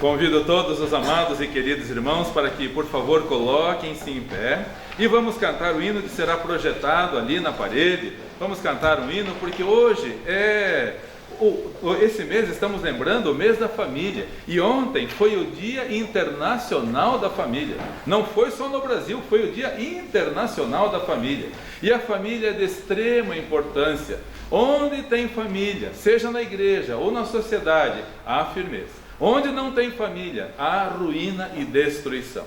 Convido todos os amados e queridos irmãos para que, por favor, coloquem-se em pé e vamos cantar o hino que será projetado ali na parede. Vamos cantar um hino porque hoje esse mês estamos lembrando o mês da família e ontem foi o Dia Internacional da Família. Não foi só no Brasil, foi o Dia Internacional da Família. E a família é de extrema importância. Onde tem família, seja na igreja ou na sociedade, há firmeza. Onde não tem família, há ruína e destruição.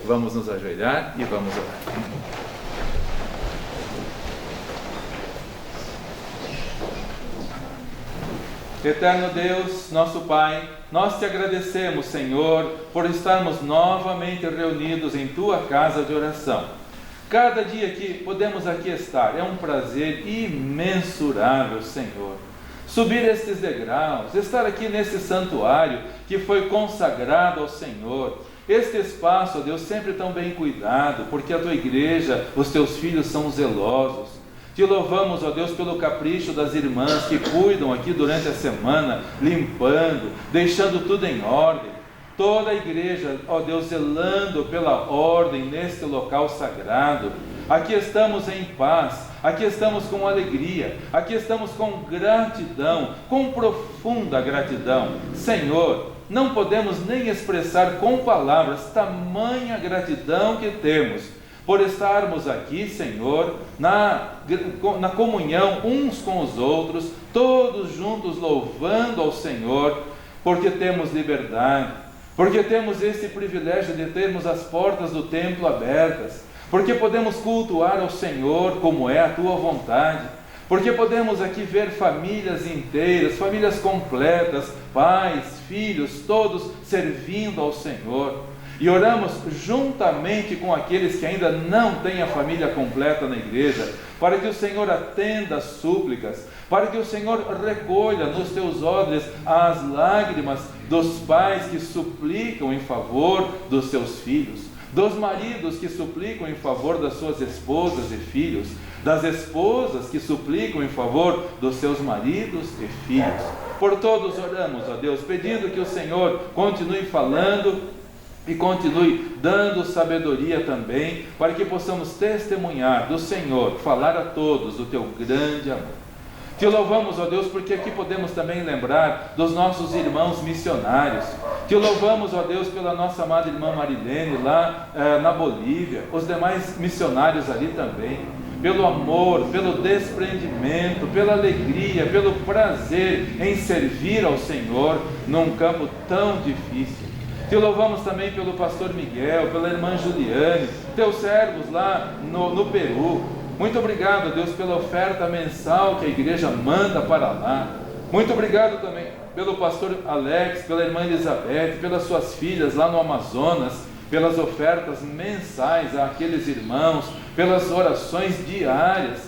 Vamos nos ajoelhar e vamos orar. Eterno Deus, nosso Pai, nós te agradecemos, Senhor, por estarmos novamente reunidos em Tua casa de oração. Cada dia que podemos aqui estar é um prazer imensurável, Senhor. Subir estes degraus, estar aqui nesse santuário que foi consagrado ao Senhor. Este espaço, ó Deus, sempre tão bem cuidado, porque a Tua igreja, os Teus filhos são zelosos. Te louvamos, ó Deus, pelo capricho das irmãs que cuidam aqui durante a semana, limpando, deixando tudo em ordem. Toda a igreja, ó Deus, zelando pela ordem neste local sagrado. Aqui estamos em paz, aqui estamos com alegria, aqui estamos com gratidão, com profunda gratidão. Senhor, não podemos nem expressar com palavras tamanha gratidão que temos por estarmos aqui, Senhor, na comunhão uns com os outros, todos juntos louvando ao Senhor, porque temos liberdade, porque temos esse privilégio de termos as portas do templo abertas, porque podemos cultuar ao Senhor como é a Tua vontade, porque podemos aqui ver famílias inteiras, famílias completas, pais, filhos, todos servindo ao Senhor. E oramos juntamente com aqueles que ainda não têm a família completa na igreja, para que o Senhor atenda as súplicas, para que o Senhor recolha nos Teus odres as lágrimas dos pais que suplicam em favor dos seus filhos, dos maridos que suplicam em favor das suas esposas e filhos, das esposas que suplicam em favor dos seus maridos e filhos. Por todos oramos, ó Deus, pedindo que o Senhor continue falando e continue dando sabedoria também, para que possamos testemunhar do Senhor, falar a todos do teu grande amor. Te louvamos, ó Deus, porque aqui podemos também lembrar dos nossos irmãos missionários. Te louvamos, ó Deus, pela nossa amada irmã Marilene, lá na Bolívia, os demais missionários ali também, pelo amor, pelo desprendimento, pela alegria, pelo prazer em servir ao Senhor num campo tão difícil. Te louvamos também pelo pastor Miguel, pela irmã Juliane, teus servos lá no Peru. Muito obrigado, Deus, pela oferta mensal que a igreja manda para lá. Muito obrigado também pelo pastor Alex, pela irmã Elizabeth, pelas suas filhas lá no Amazonas, pelas ofertas mensais àqueles irmãos, pelas orações diárias,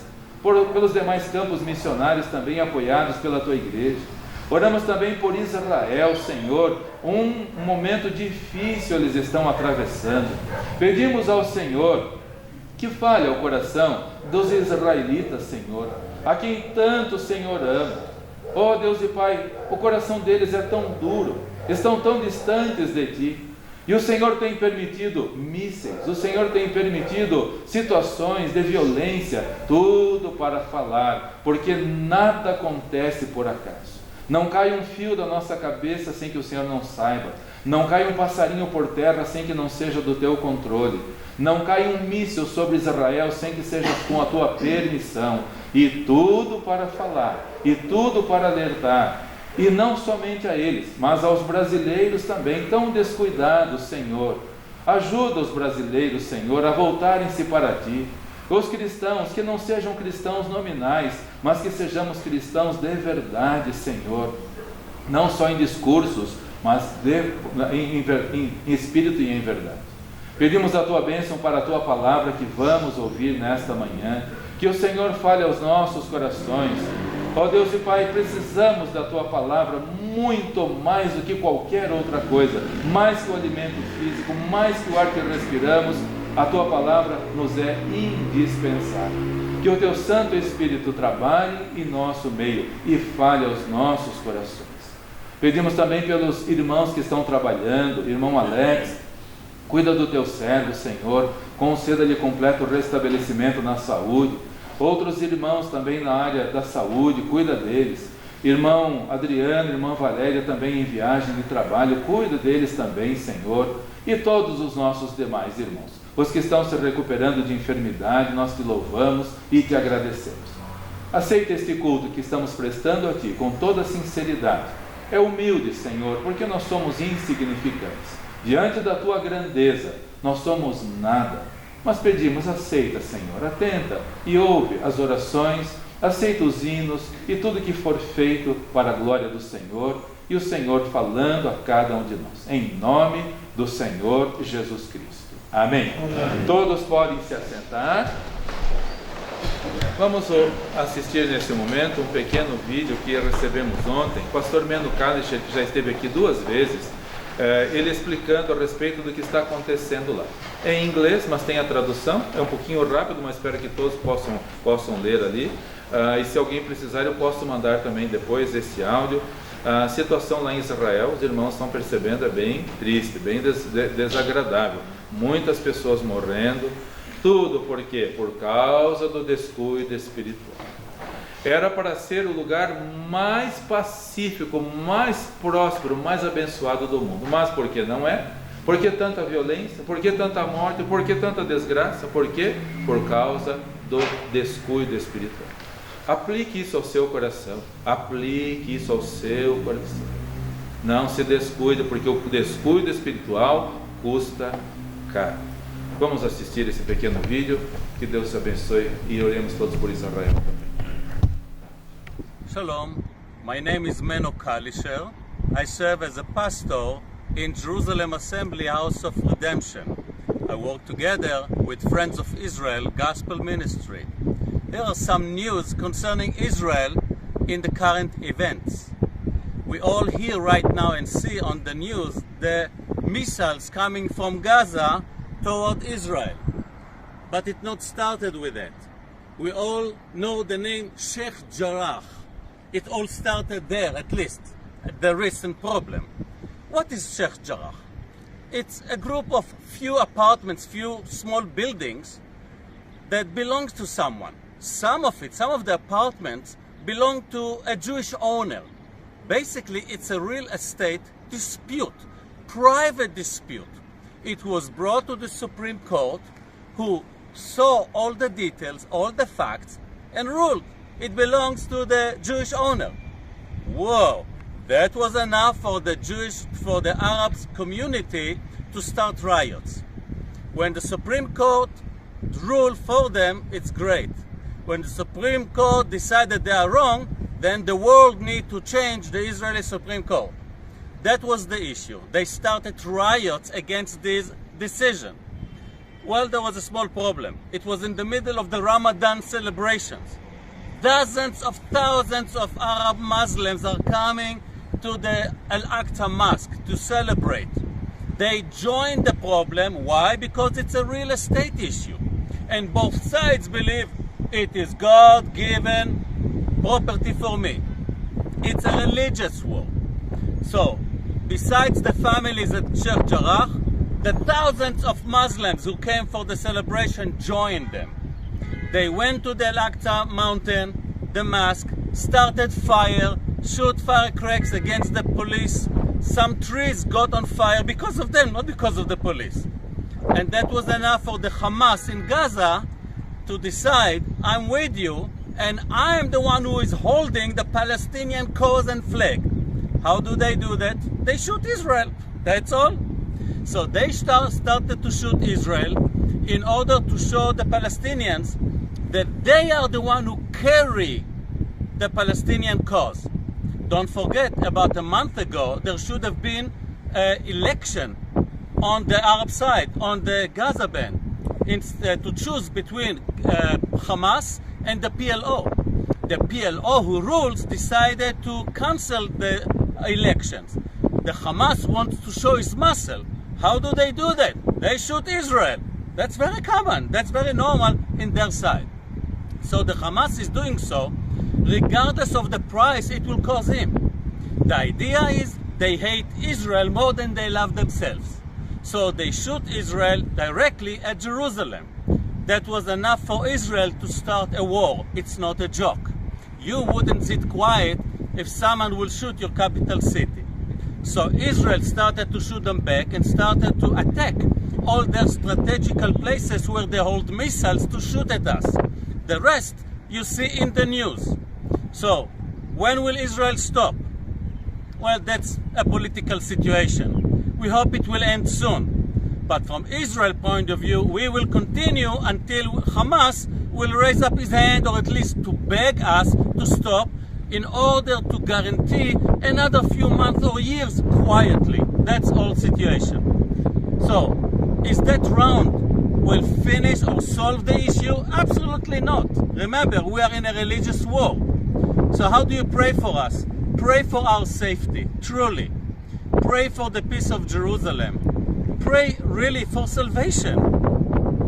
pelos demais campos missionários também apoiados pela tua igreja. Oramos também por Israel, Senhor, um momento difícil eles estão atravessando. Pedimos ao Senhor que fale ao coração dos israelitas, Senhor, a quem tanto o Senhor ama. Oh Deus e Pai, o coração deles é tão duro, estão tão distantes de Ti, e o Senhor tem permitido mísseis, o Senhor tem permitido situações de violência, tudo para falar, porque nada acontece por acaso. Não cai um fio da nossa cabeça sem que o Senhor não saiba, não cai um passarinho por terra sem que não seja do Teu controle, não cai um míssil sobre Israel sem que seja com a Tua permissão, e tudo para falar, e tudo para alertar, e não somente a eles, mas aos brasileiros também, tão descuidados, Senhor. Ajuda os brasileiros, Senhor, a voltarem-se para Ti. Os cristãos, que não sejam cristãos nominais, mas que sejamos cristãos de verdade, Senhor, não só em discursos, mas em espírito e em verdade. Pedimos a Tua bênção para a Tua palavra que vamos ouvir nesta manhã, que o Senhor fale aos nossos corações. Ó Deus e Pai, precisamos da Tua palavra muito mais do que qualquer outra coisa, mais que o alimento físico, mais que o ar que respiramos, a Tua palavra nos é indispensável. Que o Teu Santo Espírito trabalhe em nosso meio e fale aos nossos corações. Pedimos também pelos irmãos que estão trabalhando, irmão Alex, cuida do Teu servo, Senhor, conceda-lhe completo restabelecimento na saúde. Outros irmãos também na área da saúde, cuida deles. Irmão Adriano, irmã Valéria também em viagem de trabalho, cuida deles também, Senhor. E todos os nossos demais irmãos, os que estão se recuperando de enfermidade, nós Te louvamos e Te agradecemos. Aceita este culto que estamos prestando a Ti com toda sinceridade. É humilde, Senhor, porque nós somos insignificantes. Diante da Tua grandeza, nós somos nada. Mas pedimos, aceita, Senhor, atenta e ouve as orações, aceita os hinos e tudo que for feito para a glória do Senhor, e o Senhor falando a cada um de nós, em nome do Senhor Jesus Cristo. Amém. Amém. Todos podem se assentar. Vamos assistir nesse momento um pequeno vídeo que recebemos ontem. O pastor Meno Kalischer, que já esteve aqui 2 vezes, ele explicando a respeito do que está acontecendo lá. É em inglês, mas tem a tradução, é um pouquinho rápido, mas espero que todos possam ler ali. E se alguém precisar, eu posso mandar também depois esse áudio. A situação lá em Israel, os irmãos estão percebendo, é bem triste, bem desagradável. Muitas pessoas morrendo, tudo por quê? Por causa do descuido espiritual. Era para ser o lugar mais pacífico, mais próspero, mais abençoado do mundo. Mas por que não é? Por que tanta violência? Por que tanta morte? Por que tanta desgraça? Por quê? Por causa do descuido espiritual. Aplique isso ao seu coração. Aplique isso ao seu coração. Não se descuide, porque o descuido espiritual custa caro. Vamos assistir esse pequeno vídeo. Que Deus te abençoe e oremos todos por Israel também. Shalom, my name is Meno Kalischer. I serve as a pastor in Jerusalem Assembly House of Redemption. I work together with Friends of Israel Gospel Ministry. Here are some news concerning Israel in the current events. We all hear right now and see on the news the missiles coming from Gaza toward Israel. But it not started with that. We all know the name Sheikh Jarrah. It all started there, at least, the recent problem. What is Sheikh Jarrah? It's a group of few apartments, few small buildings that belongs to someone. Some of the apartments belong to a Jewish owner. Basically, it's a real estate dispute, private dispute. It was brought to the Supreme Court, who saw all the details, all the facts, and ruled it belongs to the Jewish owner. Whoa, that was enough for the Arab community to start riots. When the Supreme Court ruled for them, it's great. When the Supreme Court decided they are wrong, then the world need to change the Israeli Supreme Court. That was the issue. They started riots against this decision. Well, there was a small problem. It was in the middle of the Ramadan celebrations. Dozens of thousands of Arab Muslims are coming to the Al-Aqsa Mosque to celebrate. They joined the problem. Why? Because it's a real estate issue. And both sides believe it is God-given property for me. It's a religious war. So, besides the families at Sheikh Jarrah, the thousands of Muslims who came for the celebration joined them. They went to the Al-Aqsa mountain, the mosque, started fire, shoot firecrackers against the police. Some trees got on fire because of them, not because of the police. And that was enough for the Hamas in Gaza to decide, I'm with you, and I'm the one who is holding the Palestinian cause and flag. How do they do that? They shoot Israel. That's all. So they started to shoot Israel in order to show the Palestinians that they are the one who carry the Palestinian cause. Don't forget, about a month ago, there should have been an election on the Arab side, on the Gaza band, to choose between Hamas and the PLO. The PLO, who rules, decided to cancel the elections. The Hamas wants to show its muscle. How do they do that? They shoot Israel. That's very common. That's very normal in their side. So the Hamas is doing so regardless of the price it will cause him. The idea is they hate Israel more than they love themselves. So they shoot Israel directly at Jerusalem. That was enough for Israel to start a war. It's not a joke. You wouldn't sit quiet if someone will shoot your capital city. So Israel started to shoot them back and started to attack all their strategical places where they hold missiles to shoot at us. The rest you see in the news. So when will Israel stop? Well, that's a political situation. We hope it will end soon. But from Israel's point of view, we will continue until Hamas will raise up his hand, or at least to beg us to stop, in order to guarantee another few months or years quietly. That's all situation. So, is that round will finish or solve the issue? Absolutely not. Remember, we are in a religious war. So how do you pray for us? Pray for our safety, truly. Pray for the peace of Jerusalem. Pray really for salvation.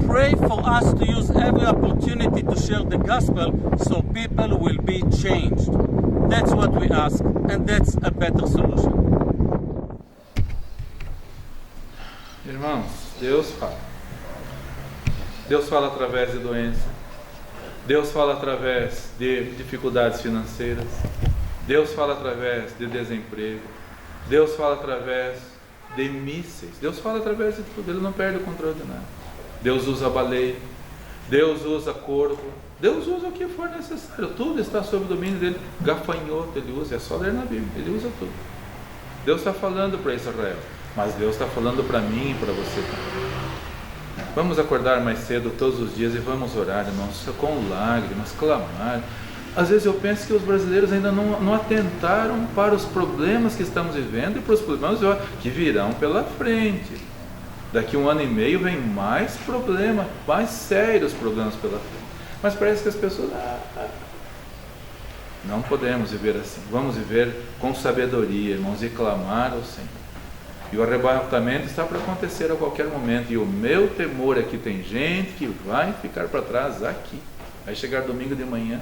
Pray for us to use every opportunity to share the gospel so people will be changed. That's what we ask, and that's a better solution. Irmãos, Deus fala. Deus fala através de doença. Deus fala através de dificuldades financeiras. Deus fala através de desemprego. Deus fala através de mísseis. Deus fala através de tudo. Ele não perde o controle de nada. Deus usa baleia. Deus usa corvo. Deus usa o que for necessário. Tudo está sob o domínio dele. Gafanhoto ele usa. É só ler na Bíblia. Ele usa tudo. Deus está falando para Israel. Mas Deus está falando para mim e para você também. Vamos acordar mais cedo todos os dias e vamos orar, irmãos, com lágrimas, clamar. Às vezes eu penso que os brasileiros ainda não atentaram para os problemas que estamos vivendo e para os problemas que virão pela frente. Daqui 1 ano e meio vem mais problemas, mais sérios problemas pela frente. Mas parece que as pessoas... Não podemos viver assim. Vamos viver com sabedoria, irmãos, e clamar ao Senhor. E o arrebatamento está para acontecer a qualquer momento. E o meu temor é que tem gente que vai ficar para trás aqui. Vai chegar domingo de manhã.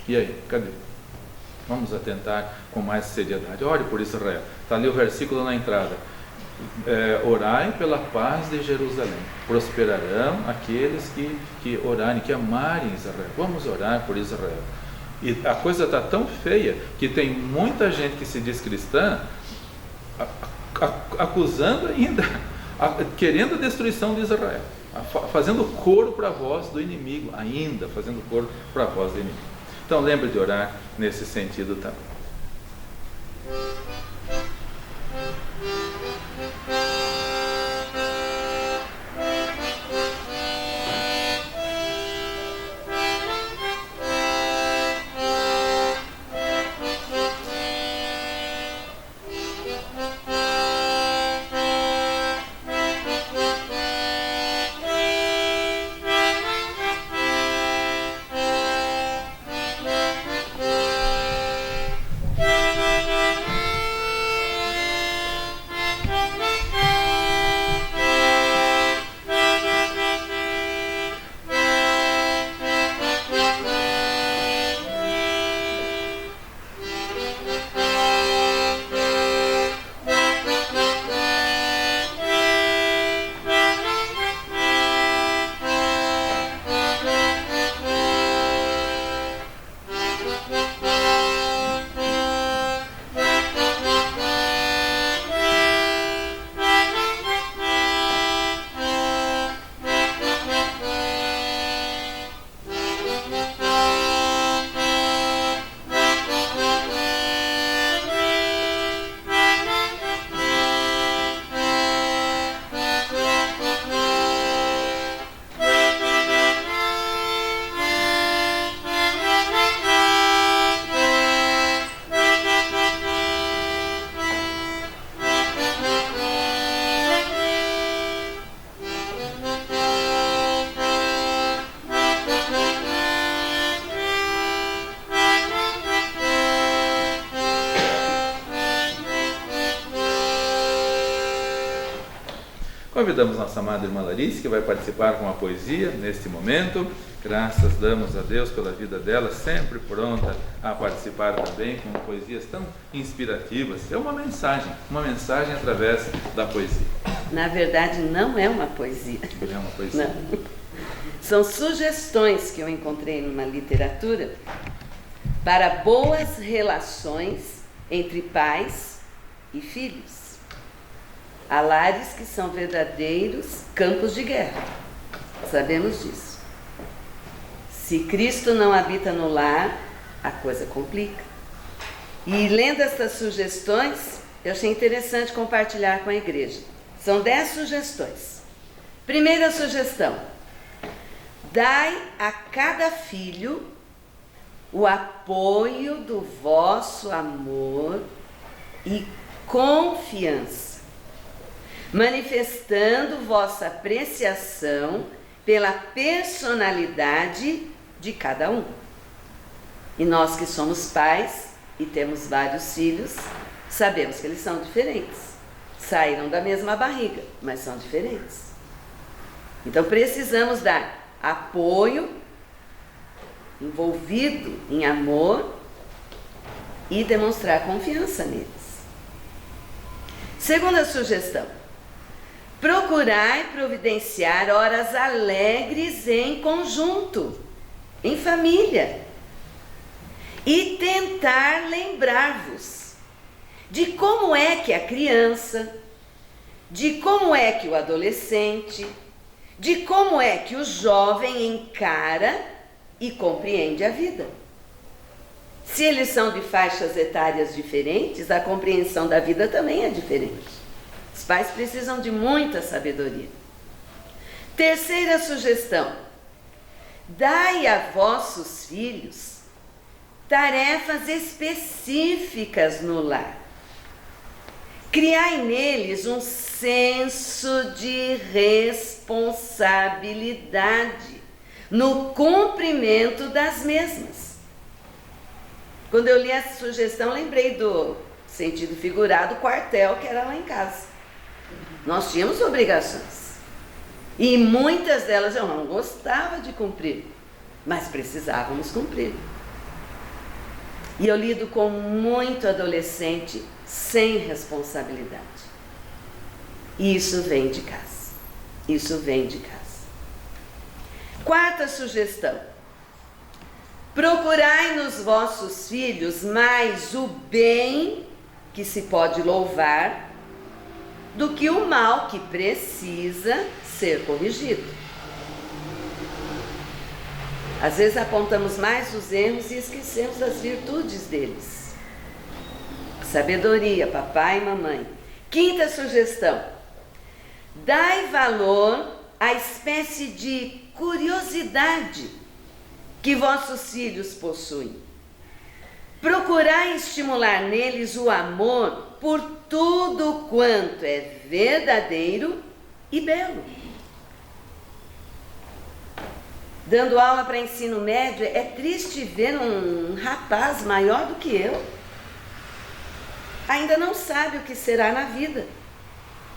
E aí, cadê? Vamos atentar com mais seriedade. Ore por Israel. Está ali o versículo na entrada. Orai pela paz de Jerusalém. Prosperarão aqueles que orarem, que amarem Israel. Vamos orar por Israel. E a coisa está tão feia que tem muita gente que se diz cristã acusando ainda, querendo a destruição de Israel, fazendo coro para a voz do inimigo, ainda fazendo coro para a voz do inimigo. Então lembre de orar nesse sentido também. Convidamos nossa amada irmã Larice, que vai participar com a poesia neste momento. Graças damos a Deus pela vida dela, sempre pronta a participar também com poesias tão inspirativas. É uma mensagem através da poesia. Na verdade, não é uma poesia. Não é uma poesia. Não. São sugestões que eu encontrei numa literatura para boas relações entre pais e filhos. Há lares que são verdadeiros campos de guerra. Sabemos disso. Se Cristo não habita no lar, a coisa complica. E lendo estas sugestões, eu achei interessante compartilhar com a igreja. São 10 sugestões. Primeira sugestão: dai a cada filho o apoio do vosso amor e confiança, manifestando vossa apreciação pela personalidade de cada um. E nós que somos pais e temos vários filhos, sabemos que eles são diferentes. Saíram da mesma barriga, mas são diferentes. Então precisamos dar apoio, envolvido em amor, e demonstrar confiança neles. Segunda sugestão: procurai providenciar horas alegres em conjunto, em família, e tentar lembrar-vos de como é que a criança, de como é que o adolescente, de como é que o jovem encara e compreende a vida. Se eles são de faixas etárias diferentes, a compreensão da vida também é diferente. Os pais precisam de muita sabedoria. Terceira sugestão: dai a vossos filhos tarefas específicas no lar. Criai neles um senso de responsabilidade no cumprimento das mesmas. Quando eu li essa sugestão, lembrei do sentido figurado quartel que era lá em casa. Nós tínhamos obrigações. E muitas delas eu não gostava de cumprir, mas precisávamos cumprir. E eu lido com muito adolescente sem responsabilidade. E isso vem de casa. Isso vem de casa. Quarta sugestão. Procurai nos vossos filhos mais o bem que se pode louvar do que o mal que precisa ser corrigido. Às vezes apontamos mais os erros e esquecemos das virtudes deles. Sabedoria, papai e mamãe. Quinta sugestão. Dai valor à espécie de curiosidade que vossos filhos possuem. Procurai estimular neles o amor por tudo quanto é verdadeiro e belo. Dando aula para ensino médio, é triste ver um rapaz maior do que eu. Ainda não sabe o que será na vida.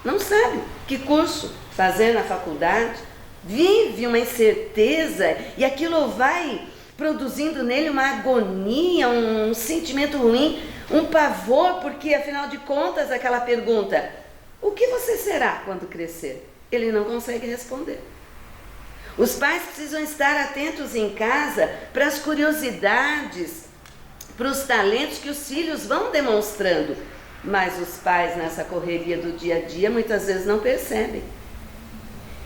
Não sabe que curso fazer na faculdade. Vive uma incerteza e aquilo vai produzindo nele uma agonia, um sentimento ruim, um pavor, porque afinal de contas aquela pergunta, o que você será quando crescer? Ele não consegue responder. Os pais precisam estar atentos em casa para as curiosidades, para os talentos que os filhos vão demonstrando, mas os pais nessa correria do dia a dia muitas vezes não percebem.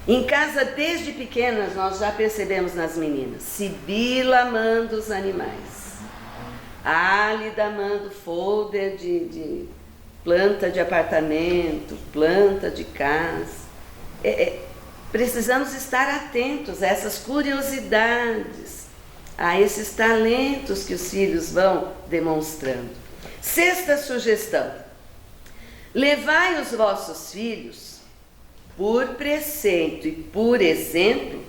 Em casa, desde pequenas, nós já percebemos nas meninas. Sibila amando os animais. Álida amando folder de planta de apartamento, planta de casa. Precisamos estar atentos a essas curiosidades, a esses talentos que os filhos vão demonstrando. Sexta sugestão. Levai os vossos filhos por preceito e por exemplo,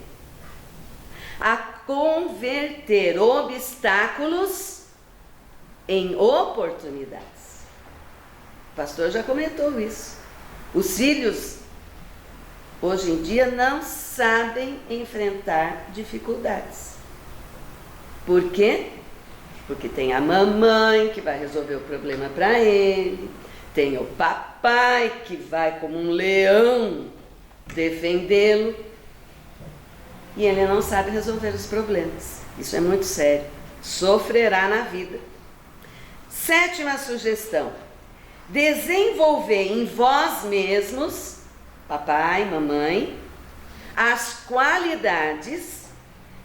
a converter obstáculos em oportunidades. O pastor já comentou isso. Os filhos, hoje em dia, não sabem enfrentar dificuldades. Por quê? Porque tem a mamãe que vai resolver o problema para ele, tem o papai que vai como um leão defendê-lo e ele não sabe resolver os problemas. Isso é muito sério. Sofrerá na vida. Sétima sugestão. Desenvolver em vós mesmos, papai, mamãe, as qualidades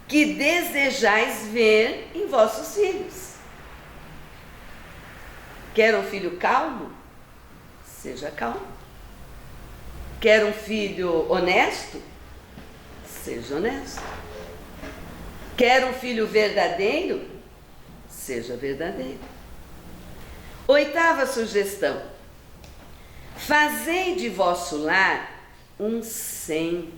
que desejais ver em vossos filhos. Quer um filho calmo? Seja calmo. Quer um filho honesto? Seja honesto. Quer um filho verdadeiro? Seja verdadeiro. Oitava sugestão. Fazei de vosso lar um centro,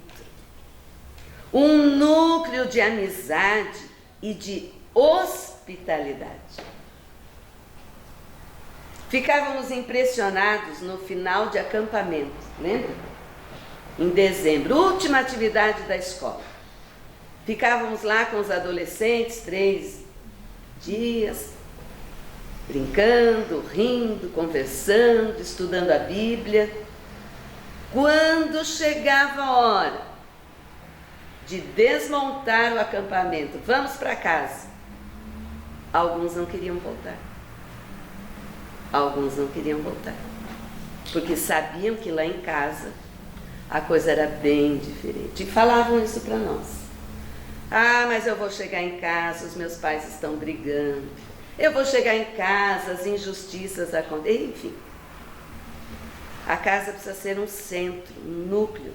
um núcleo de amizade e de hospitalidade. Ficávamos impressionados no final de acampamento, lembra? Em dezembro, última atividade da escola. Ficávamos lá com os adolescentes 3 dias, brincando, rindo, conversando, estudando a Bíblia. Quando chegava a hora de desmontar o acampamento, vamos para casa, alguns não queriam voltar. Alguns não queriam voltar, porque sabiam que lá em casa a coisa era bem diferente. E falavam isso para nós. Ah, mas eu vou chegar em casa, os meus pais estão brigando. Eu vou chegar em casa, as injustiças acontecem. Enfim, a casa precisa ser um centro, um núcleo,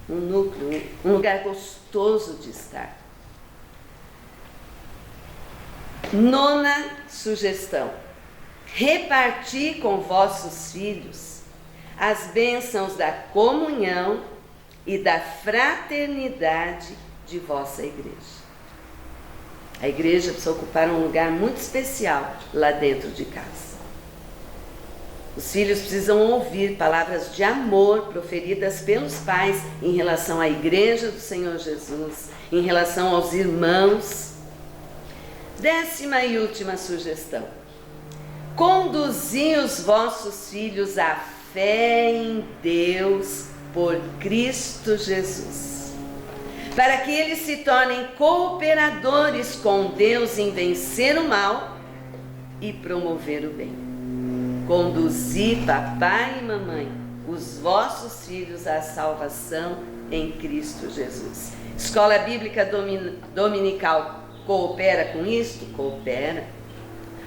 um lugar gostoso de estar. Nona sugestão. Repartir com vossos filhos as bênçãos da comunhão e da fraternidade de vossa igreja. A igreja precisa ocupar um lugar muito especial lá dentro de casa. Os filhos precisam ouvir palavras de amor proferidas pelos pais em relação à igreja do Senhor Jesus, em relação aos irmãos. 10ª e última sugestão: conduzi os vossos filhos à fé em Deus por Cristo Jesus, para que eles se tornem cooperadores com Deus em vencer o mal e promover o bem. Conduzi, papai e mamãe, os vossos filhos à salvação em Cristo Jesus. Escola Bíblica Dominical coopera com isto? Coopera.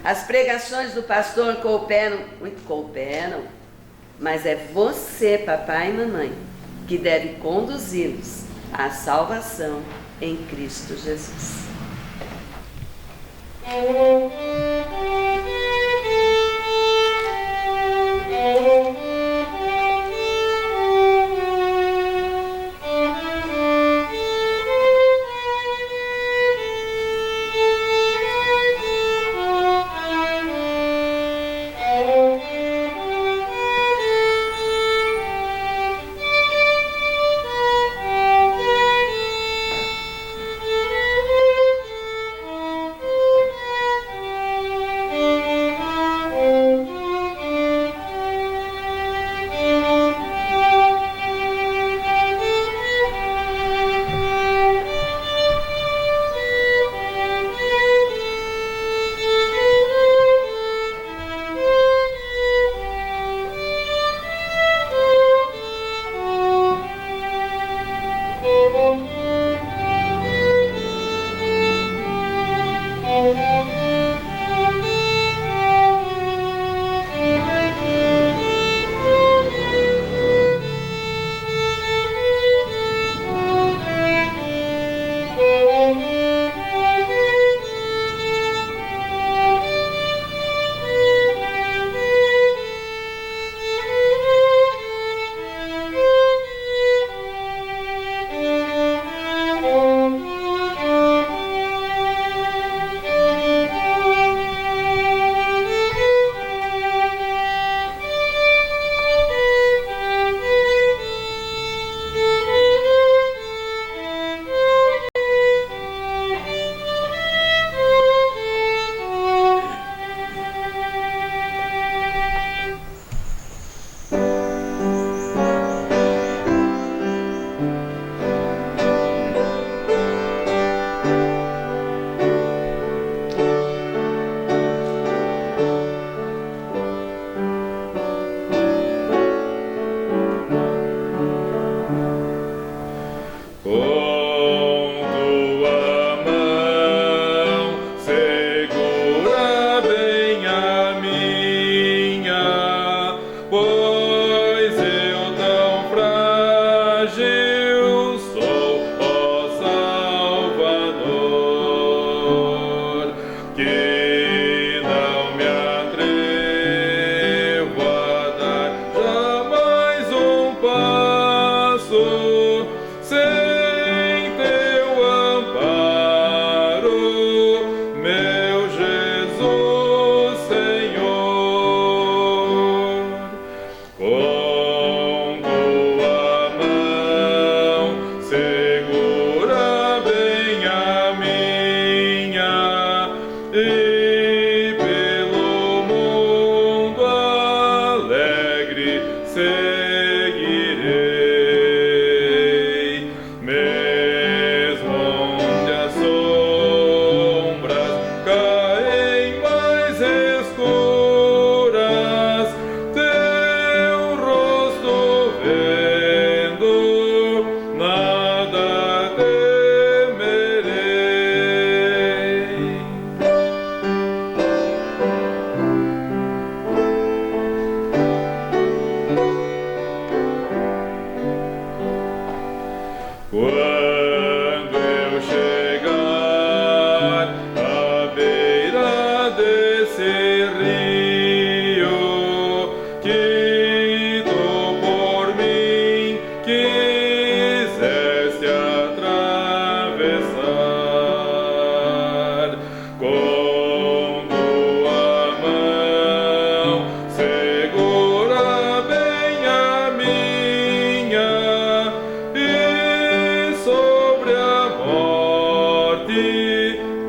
As pregações do pastor cooperam? Cooperam. Mas é você, papai e mamãe, que deve conduzi-los à salvação em Cristo Jesus.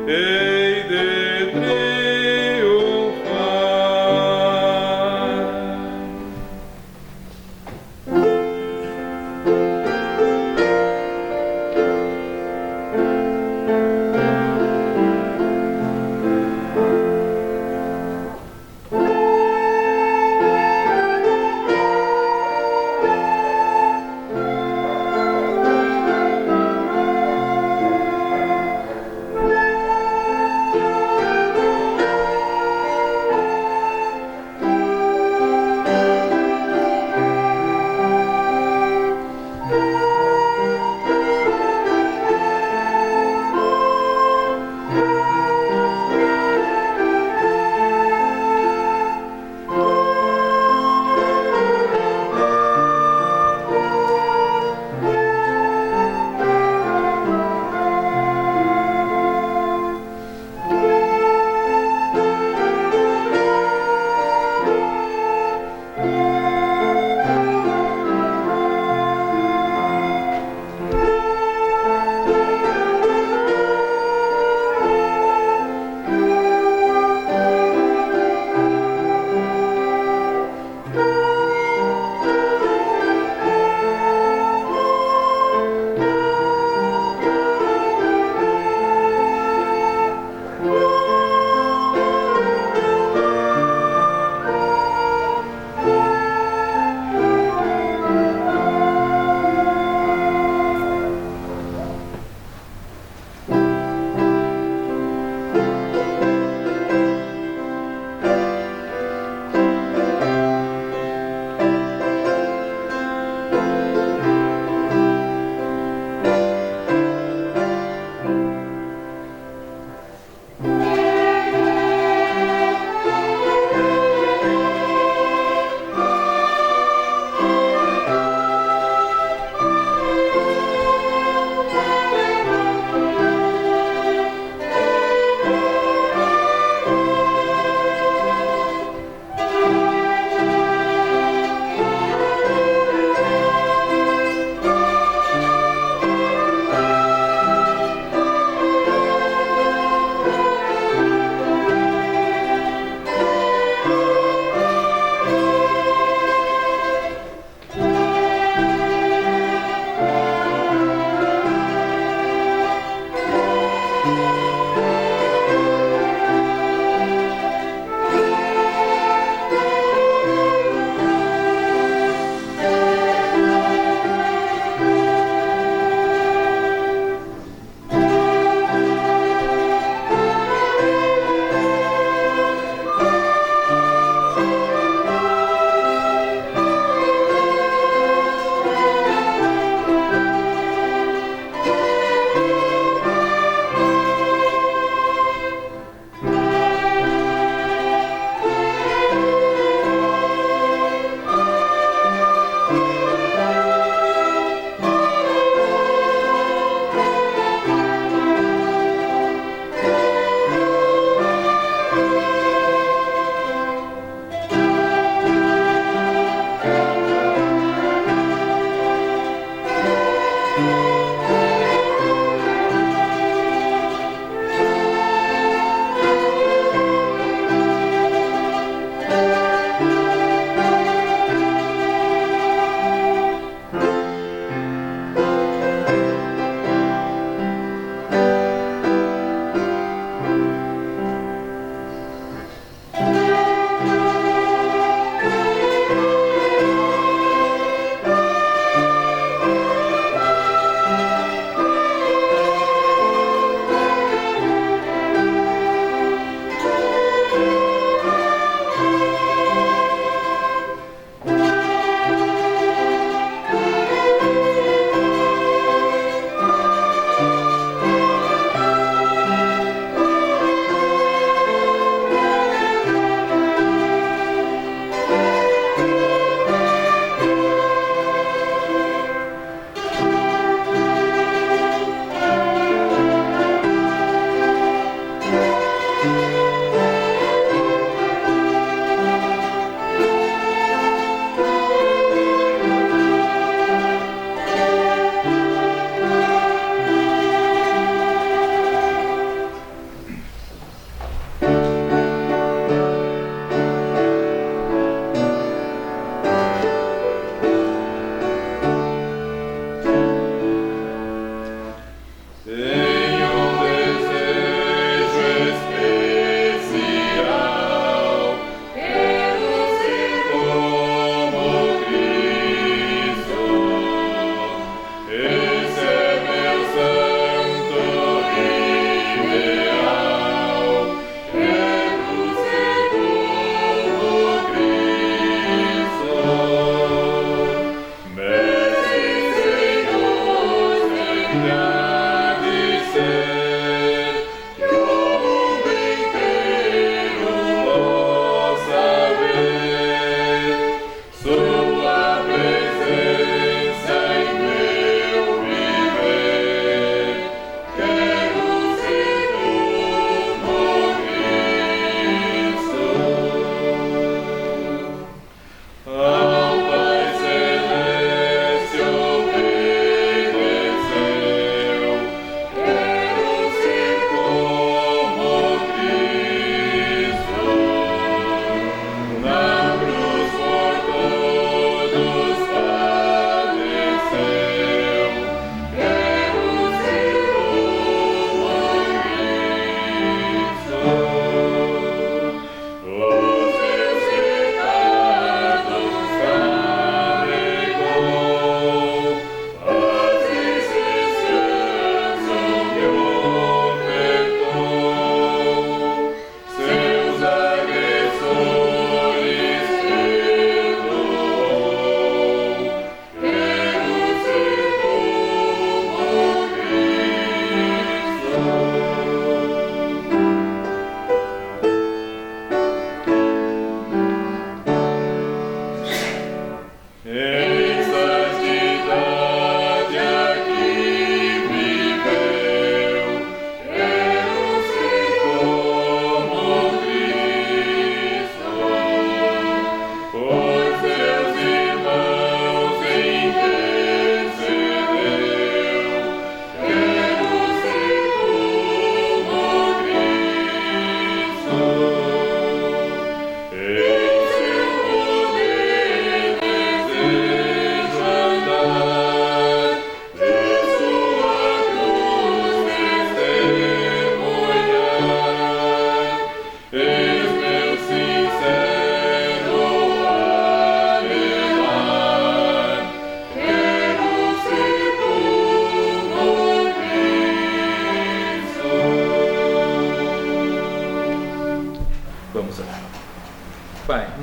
Hei de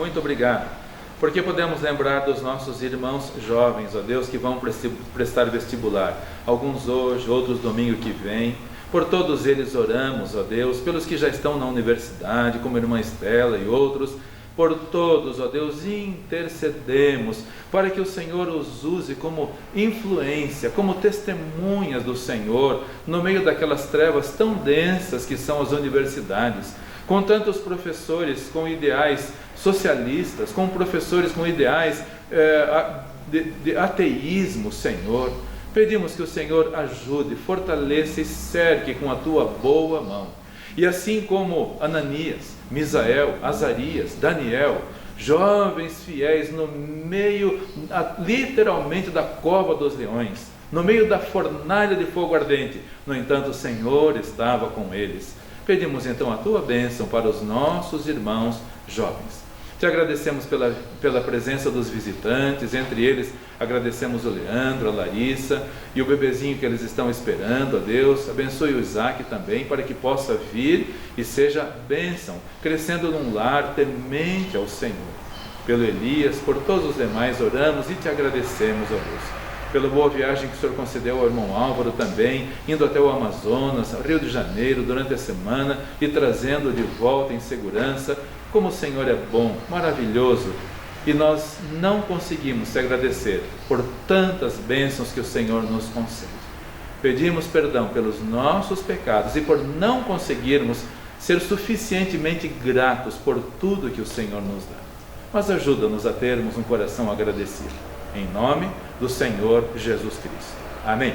muito obrigado, porque podemos lembrar dos nossos irmãos jovens, ó Deus, que vão prestar vestibular, alguns hoje, outros domingo que vem. Por todos eles oramos, ó Deus, pelos que já estão na universidade, como a irmã Estela e outros. Por todos, ó Deus, intercedemos para que o Senhor os use como influência, como testemunhas do Senhor, no meio daquelas trevas tão densas que são as universidades, com tantos professores com ideais socialistas, com professores com ideais de ateísmo, Senhor. Pedimos que o Senhor ajude, fortaleça e cerque com a tua boa mão. E assim como Ananias, Misael, Azarias, Daniel, jovens fiéis no meio, literalmente, da cova dos leões, no meio da fornalha de fogo ardente, no entanto o Senhor estava com eles. Pedimos então a tua bênção para os nossos irmãos jovens. Te agradecemos pela presença dos visitantes, entre eles agradecemos o Leandro, a Larissa e o bebezinho que eles estão esperando, a Deus. Abençoe o Isaac também, para que possa vir e seja bênção, crescendo num lar temente ao Senhor. Pelo Elias, por todos os demais, oramos e te agradecemos, ó Deus. Pela boa viagem que o Senhor concedeu ao irmão Álvaro também, indo até o Amazonas, Rio de Janeiro, durante a semana e trazendo de volta em segurança. Como o Senhor é bom, maravilhoso, e nós não conseguimos te agradecer por tantas bênçãos que o Senhor nos concede. Pedimos perdão pelos nossos pecados e por não conseguirmos ser suficientemente gratos por tudo que o Senhor nos dá. Mas ajuda-nos a termos um coração agradecido. Em nome do Senhor Jesus Cristo. Amém.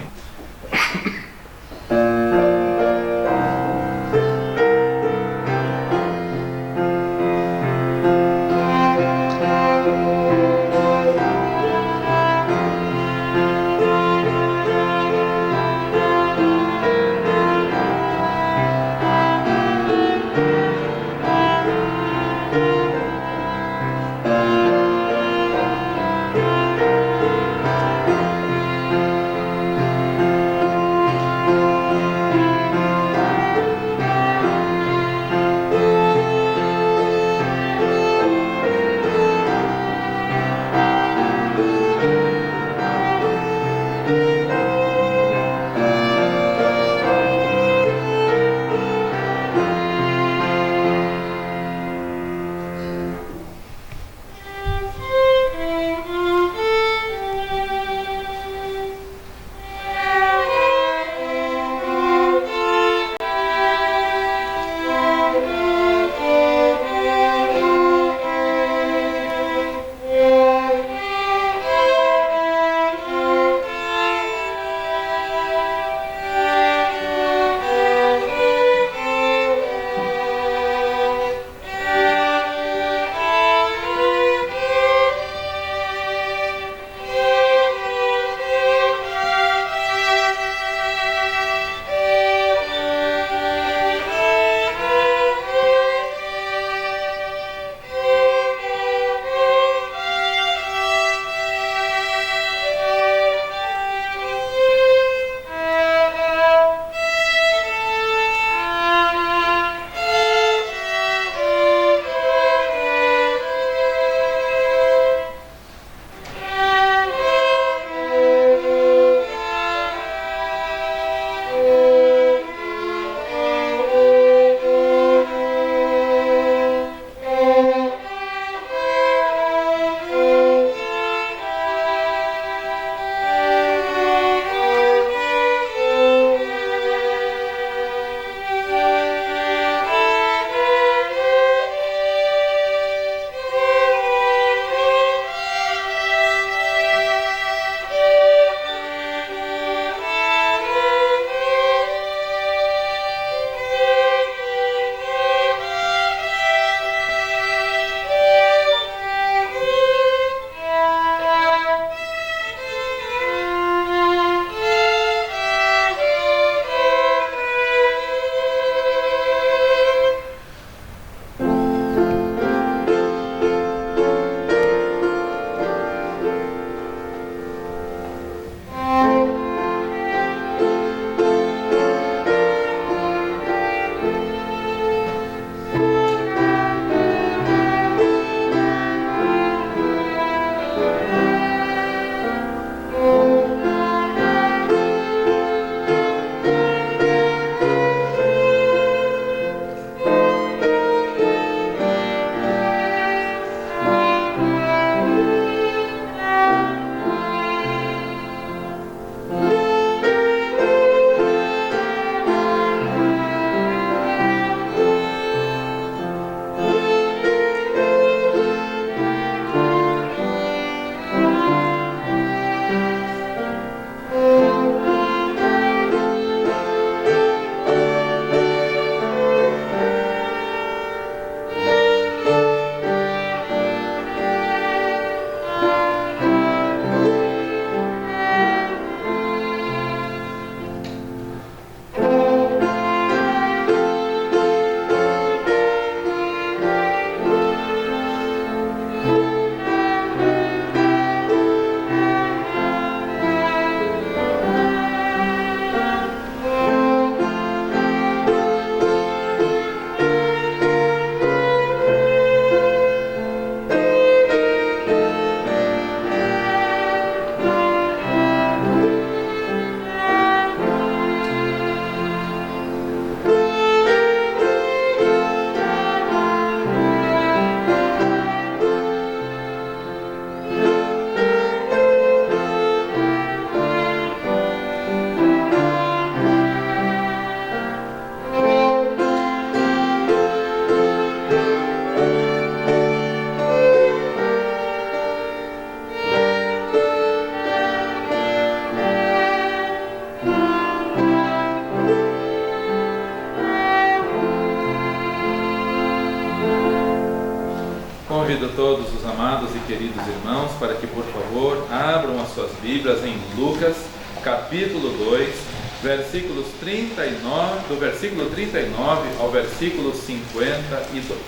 convido todos os amados e queridos irmãos para que, por favor, abram as suas Bíblias em Lucas, capítulo 2, versículos 39, do versículo 39 ao versículo 52.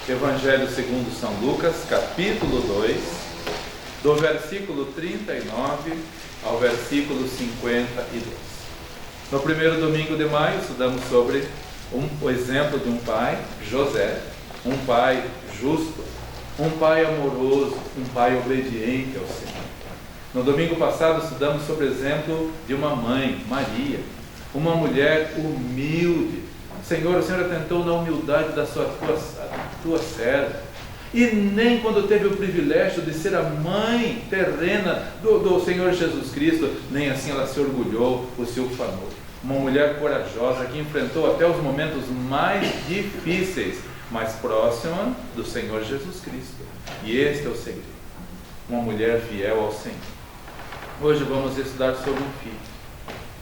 Evangelho segundo São Lucas, capítulo 2, do versículo 39 ao versículo 52. No primeiro domingo de maio, estudamos sobre o exemplo de um pai, José, um pai justo, um pai amoroso, um pai obediente ao Senhor. No domingo passado estudamos sobre o exemplo de uma mãe, Maria, uma mulher humilde. Senhor, o Senhor atentou na humildade da tua serva, e nem quando teve o privilégio de ser a mãe terrena do Senhor Jesus Cristo, nem assim ela se orgulhou, o se ufanou. Uma mulher corajosa que enfrentou até os momentos mais difíceis, mais próxima do Senhor Jesus Cristo. E este é o segredo. Uma mulher fiel ao Senhor. Hoje vamos estudar sobre um filho.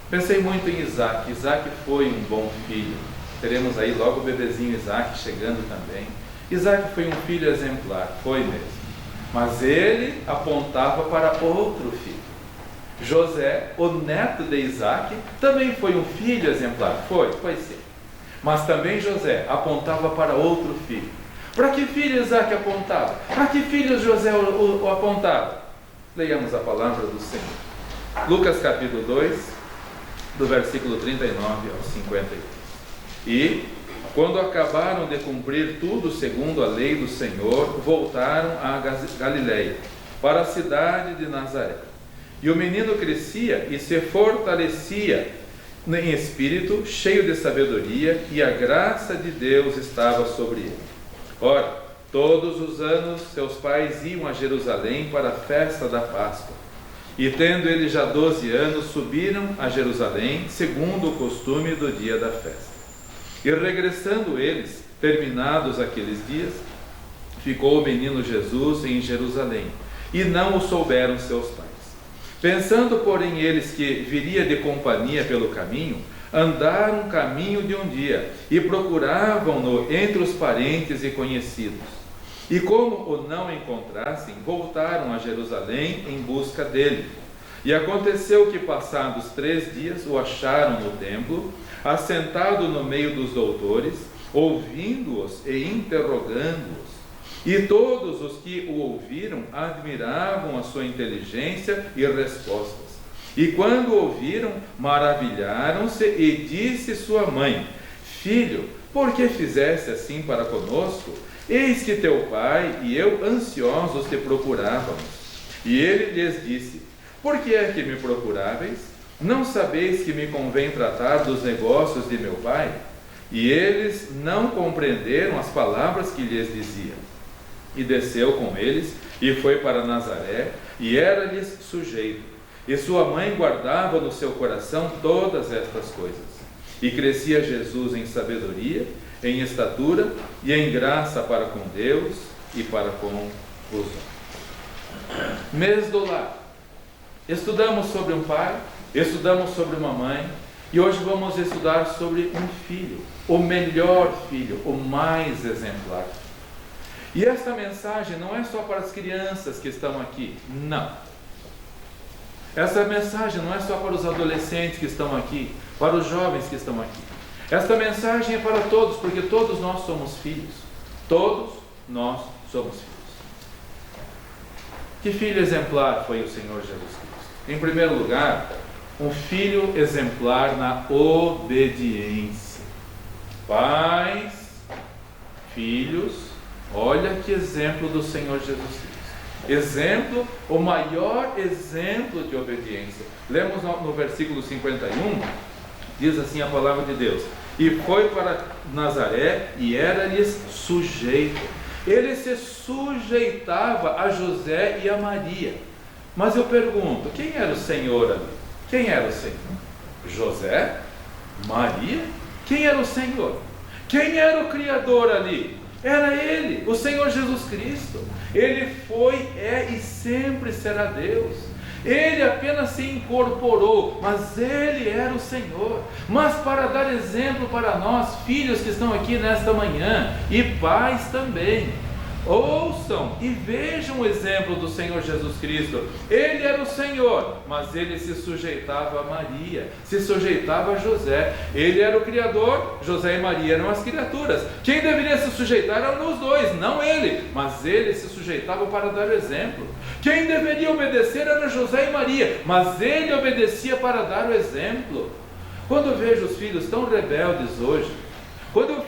Pensei muito em Isaac. Isaac foi um bom filho. Teremos aí logo o bebezinho Isaac chegando também. Isaac foi um filho exemplar, foi mesmo. Mas ele apontava para outro filho. José, o neto de Isaac, também foi um filho exemplar. Foi sim. Mas também José apontava para outro filho. Para que filho Isaac apontava? Para que filho José o apontava? Leiamos a palavra do Senhor. Lucas capítulo 2, do versículo 39 ao 52. E, quando acabaram de cumprir tudo segundo a lei do Senhor, voltaram a Galiléia, para a cidade de Nazaré. E o menino crescia e se fortalecia em espírito, cheio de sabedoria, e a graça de Deus estava sobre ele. Ora, todos os anos seus pais iam a Jerusalém para a festa da Páscoa. E tendo ele já 12 anos, subiram a Jerusalém, segundo o costume do dia da festa. E regressando eles, terminados aqueles dias, ficou o menino Jesus em Jerusalém, e não o souberam seus pais. Pensando, porém, eles que viria de companhia pelo caminho, andaram um caminho de um dia, e procuravam-no entre os parentes e conhecidos. E como o não encontrassem, voltaram a Jerusalém em busca dele. E aconteceu que, passados 3 dias, o acharam no templo, assentado no meio dos doutores, ouvindo-os e interrogando-os. E todos os que o ouviram admiravam a sua inteligência e respostas. E quando ouviram, maravilharam-se, e disse sua mãe: Filho, por que fizeste assim para conosco? Eis que teu pai e eu ansiosos te procurávamos. E ele lhes disse: Por que é que me procuráveis? Não sabeis que me convém tratar dos negócios de meu pai? E eles não compreenderam as palavras que lhes dizia. E desceu com eles, e foi para Nazaré, e era-lhes sujeito. E sua mãe guardava no seu coração todas estas coisas. E crescia Jesus em sabedoria, em estatura e em graça para com Deus e para com os homens. Mês do lar. Estudamos sobre um pai, estudamos sobre uma mãe, e hoje vamos estudar sobre um filho, o melhor filho, o mais exemplar. E esta mensagem não é só para as crianças que estão aqui, não. Essa mensagem não é só para os adolescentes que estão aqui, para os jovens que estão aqui. Esta mensagem é para todos, porque todos nós somos filhos. Todos nós somos filhos. Que filho exemplar foi o Senhor Jesus Cristo? Em primeiro lugar, um filho exemplar na obediência. Pais, filhos, olha que exemplo do Senhor Jesus Cristo. Exemplo, o maior exemplo de obediência. Lemos no versículo 51, diz assim a palavra de Deus: E foi para Nazaré e era-lhes sujeito. Ele se sujeitava a José e a Maria. Mas eu pergunto, quem era o Senhor ali? Quem era o Senhor? José? Maria? Quem era o Senhor? Quem era o Criador ali? Era Ele, o Senhor Jesus Cristo. Ele foi, é e sempre será Deus. Ele apenas se incorporou, mas Ele era o Senhor. Mas para dar exemplo para nós, filhos que estão aqui nesta manhã, e pais também, Ouçam e vejam o exemplo do Senhor Jesus Cristo. Ele era o Senhor, mas ele se sujeitava a Maria, se sujeitava a José. Ele era o Criador, José e Maria eram as criaturas. Quem deveria se sujeitar eram os dois, não ele, mas ele se sujeitava para dar o exemplo. Quem deveria obedecer era José e Maria, mas ele obedecia para dar o exemplo. Quando eu vejo os filhos tão rebeldes hoje, quando eu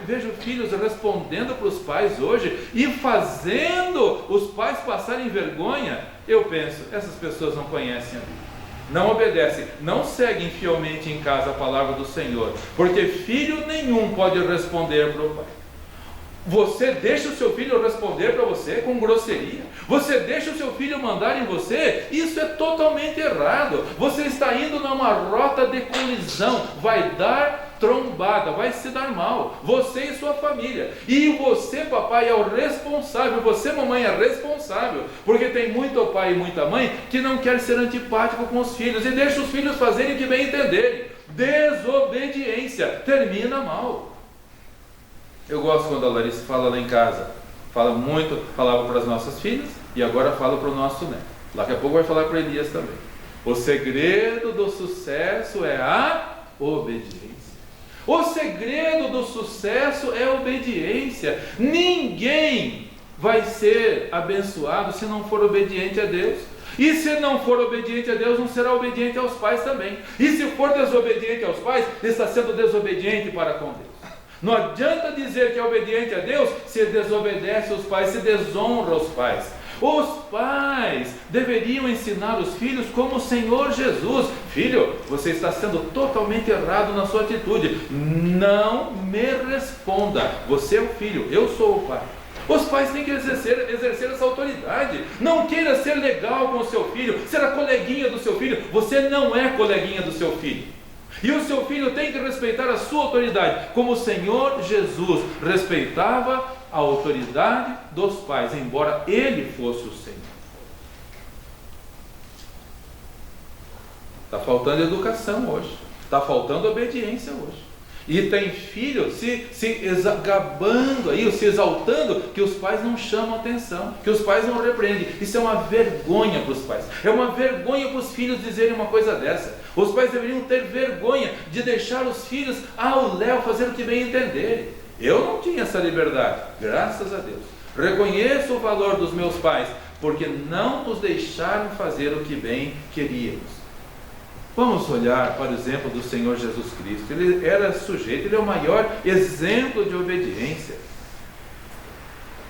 vejo filhos respondendo para os pais hoje e fazendo os pais passarem vergonha, eu penso, essas pessoas não conhecem a Bíblia, não obedecem, não seguem fielmente em casa a palavra do Senhor, porque filho nenhum pode responder para o pai. Você deixa o seu filho responder para você com grosseria, você deixa o seu filho mandar em você, isso é totalmente errado. Você está indo numa rota de colisão, vai dar trombada, vai se dar mal, você e sua família. E você, papai, é o responsável, você, mamãe, é responsável, porque tem muito pai e muita mãe que não quer ser antipático com os filhos e deixa os filhos fazerem o que bem entenderem. Desobediência termina mal. Eu gosto quando a Larissa fala lá em casa, falava para as nossas filhas e agora fala para o nosso neto. Daqui a pouco vai falar para Elias também. O segredo do sucesso é a obediência. O segredo do sucesso é a obediência. Ninguém vai ser abençoado se não for obediente a Deus. E se não for obediente a Deus, não será obediente aos pais também. E se for desobediente aos pais, está sendo desobediente para com Deus. Não adianta dizer que é obediente a Deus se desobedece aos pais, se desonra os pais. Os pais deveriam ensinar os filhos como o Senhor Jesus. Filho, você está sendo totalmente errado na sua atitude. Não me responda. Você é o filho, eu sou o pai. Os pais têm que exercer essa autoridade. Não queira ser legal com o seu filho, ser a coleguinha do seu filho. Você não é coleguinha do seu filho. E o seu filho tem que respeitar a sua autoridade, como o Senhor Jesus respeitava a autoridade dos pais, embora ele fosse o Senhor. Está faltando educação hoje, está faltando obediência hoje. E tem filho se gabando aí, se exaltando, que os pais não chamam atenção, que os pais não repreendem. Isso é uma vergonha para os pais. É uma vergonha para os filhos dizerem uma coisa dessa. Os pais deveriam ter vergonha de deixar os filhos ao léu fazer o que bem entenderem. Eu não tinha essa liberdade, graças a Deus. Reconheço o valor dos meus pais, porque não nos deixaram fazer o que bem queríamos. Vamos olhar para o exemplo do Senhor Jesus Cristo. Ele era sujeito, ele é o maior exemplo de obediência.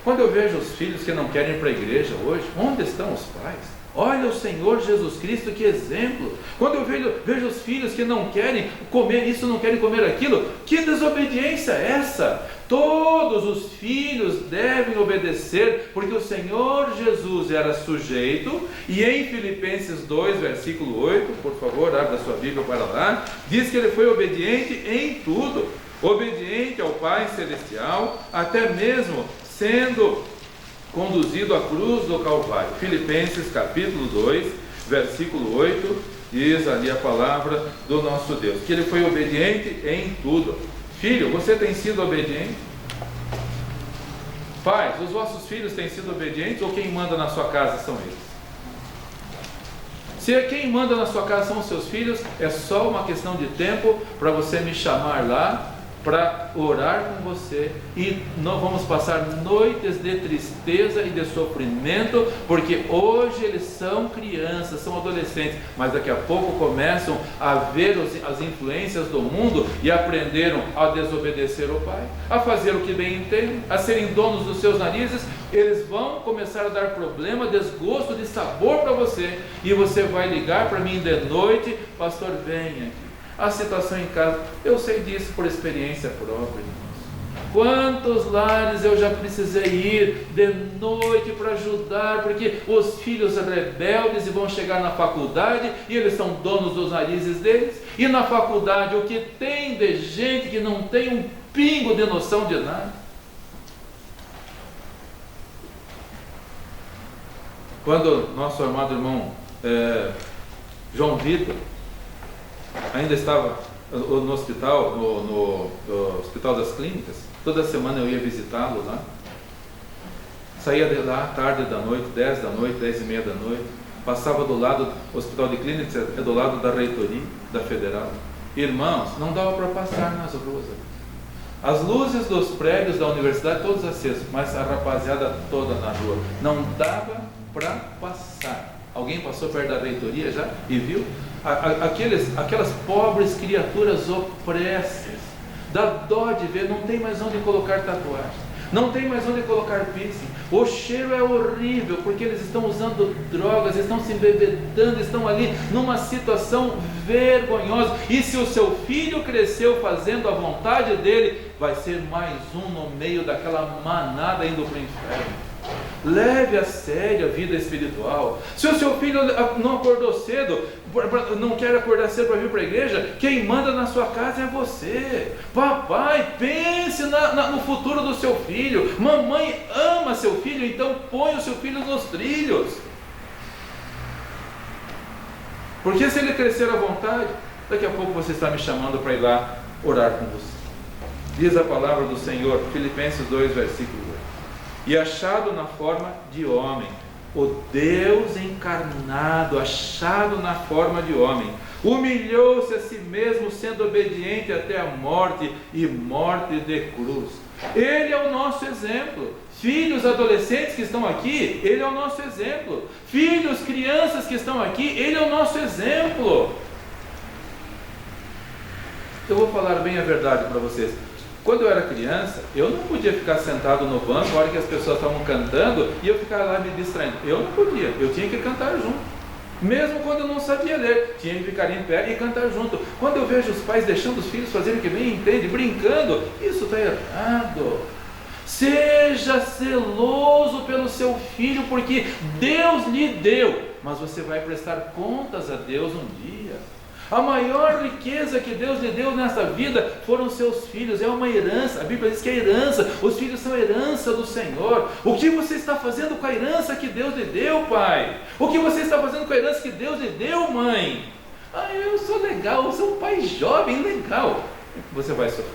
Quando eu vejo os filhos que não querem ir para a igreja hoje, onde estão os pais? Olha o Senhor Jesus Cristo, que exemplo. Quando eu vejo os filhos que não querem comer isso, não querem comer aquilo, que desobediência é essa? Todos os filhos devem obedecer, porque o Senhor Jesus era sujeito, e em Filipenses 2, versículo 8, por favor, abra sua Bíblia para lá, diz que ele foi obediente em tudo, obediente ao Pai Celestial, até mesmo sendo conduzido à cruz do Calvário. Filipenses capítulo 2, versículo 8, diz ali a palavra do nosso Deus, que ele foi obediente em tudo. Filho, você tem sido obediente? Pais, os vossos filhos têm sido obedientes ou quem manda na sua casa são eles? Se quem manda na sua casa são os seus filhos, é só uma questão de tempo para você me chamar lá para orar com você, e não vamos passar noites de tristeza e de sofrimento, porque hoje eles são crianças, são adolescentes, mas daqui a pouco começam a ver as influências do mundo e aprenderam a desobedecer ao pai, a fazer o que bem entendem, a serem donos dos seus narizes. Eles vão começar a dar problema, desgosto de sabor para você, e você vai ligar para mim de noite: pastor, venha aqui. A situação em casa, eu sei disso por experiência própria, irmãos. Quantos lares eu já precisei ir de noite para ajudar, porque os filhos rebeldes e vão chegar na faculdade e eles são donos dos narizes deles, e na faculdade o que tem de gente que não tem um pingo de noção de nada. Quando nosso amado irmão João Vitor ainda estava no hospital, no Hospital das Clínicas, toda semana eu ia visitá-lo lá. saía de lá tarde da noite, 10 da noite, 10 e meia da noite, passava do lado, o Hospital de Clínicas é do lado da reitoria da Federal. Irmãos, não dava para passar nas ruas. As luzes dos prédios da universidade todas acesas, mas a rapaziada toda na rua. Não dava para passar. Alguém passou perto da reitoria já e viu? Aquelas pobres criaturas opressas. Dá dó de ver, não tem mais onde colocar tatuagem. Não tem mais onde colocar piercing. O cheiro é horrível, porque eles estão usando drogas, estão se embebedando, estão ali numa situação vergonhosa. E se o seu filho cresceu fazendo a vontade dele, vai ser mais um no meio daquela manada indo para o inferno. Leve a sério a vida espiritual. Se o seu filho não acordou cedo, não quer acordar cedo para vir para a igreja, quem manda na sua casa é você. Papai, pense no futuro do seu filho. Mamãe ama seu filho, então põe o seu filho nos trilhos. Porque se ele crescer à vontade, daqui a pouco você está me chamando para ir lá orar com você. Diz a palavra do Senhor, Filipenses 2, versículo 8. E achado na forma de homem, o Deus encarnado, achado na forma de homem, humilhou-se a si mesmo, sendo obediente até a morte e morte de cruz. Ele é o nosso exemplo. Filhos, adolescentes que estão aqui, ele é o nosso exemplo. Filhos, crianças que estão aqui, ele é o nosso exemplo. Eu vou falar bem a verdade para vocês. Quando eu era criança, eu não podia ficar sentado no banco na hora que as pessoas estavam cantando e eu ficar lá me distraindo. Eu não podia, eu tinha que cantar junto. Mesmo quando eu não sabia ler, tinha que ficar em pé e cantar junto. Quando eu vejo os pais deixando os filhos fazerem o que bem entendem, brincando, isso está errado. Seja zeloso pelo seu filho, porque Deus lhe deu, mas você vai prestar contas a Deus um dia. A maior riqueza que Deus lhe deu nesta vida foram seus filhos, é uma herança. A Bíblia diz que é herança, os filhos são herança do Senhor. O que você está fazendo com a herança que Deus lhe deu, pai? O que você está fazendo com a herança que Deus lhe deu, mãe? Eu sou legal, eu sou um pai jovem, legal. Você vai sofrer.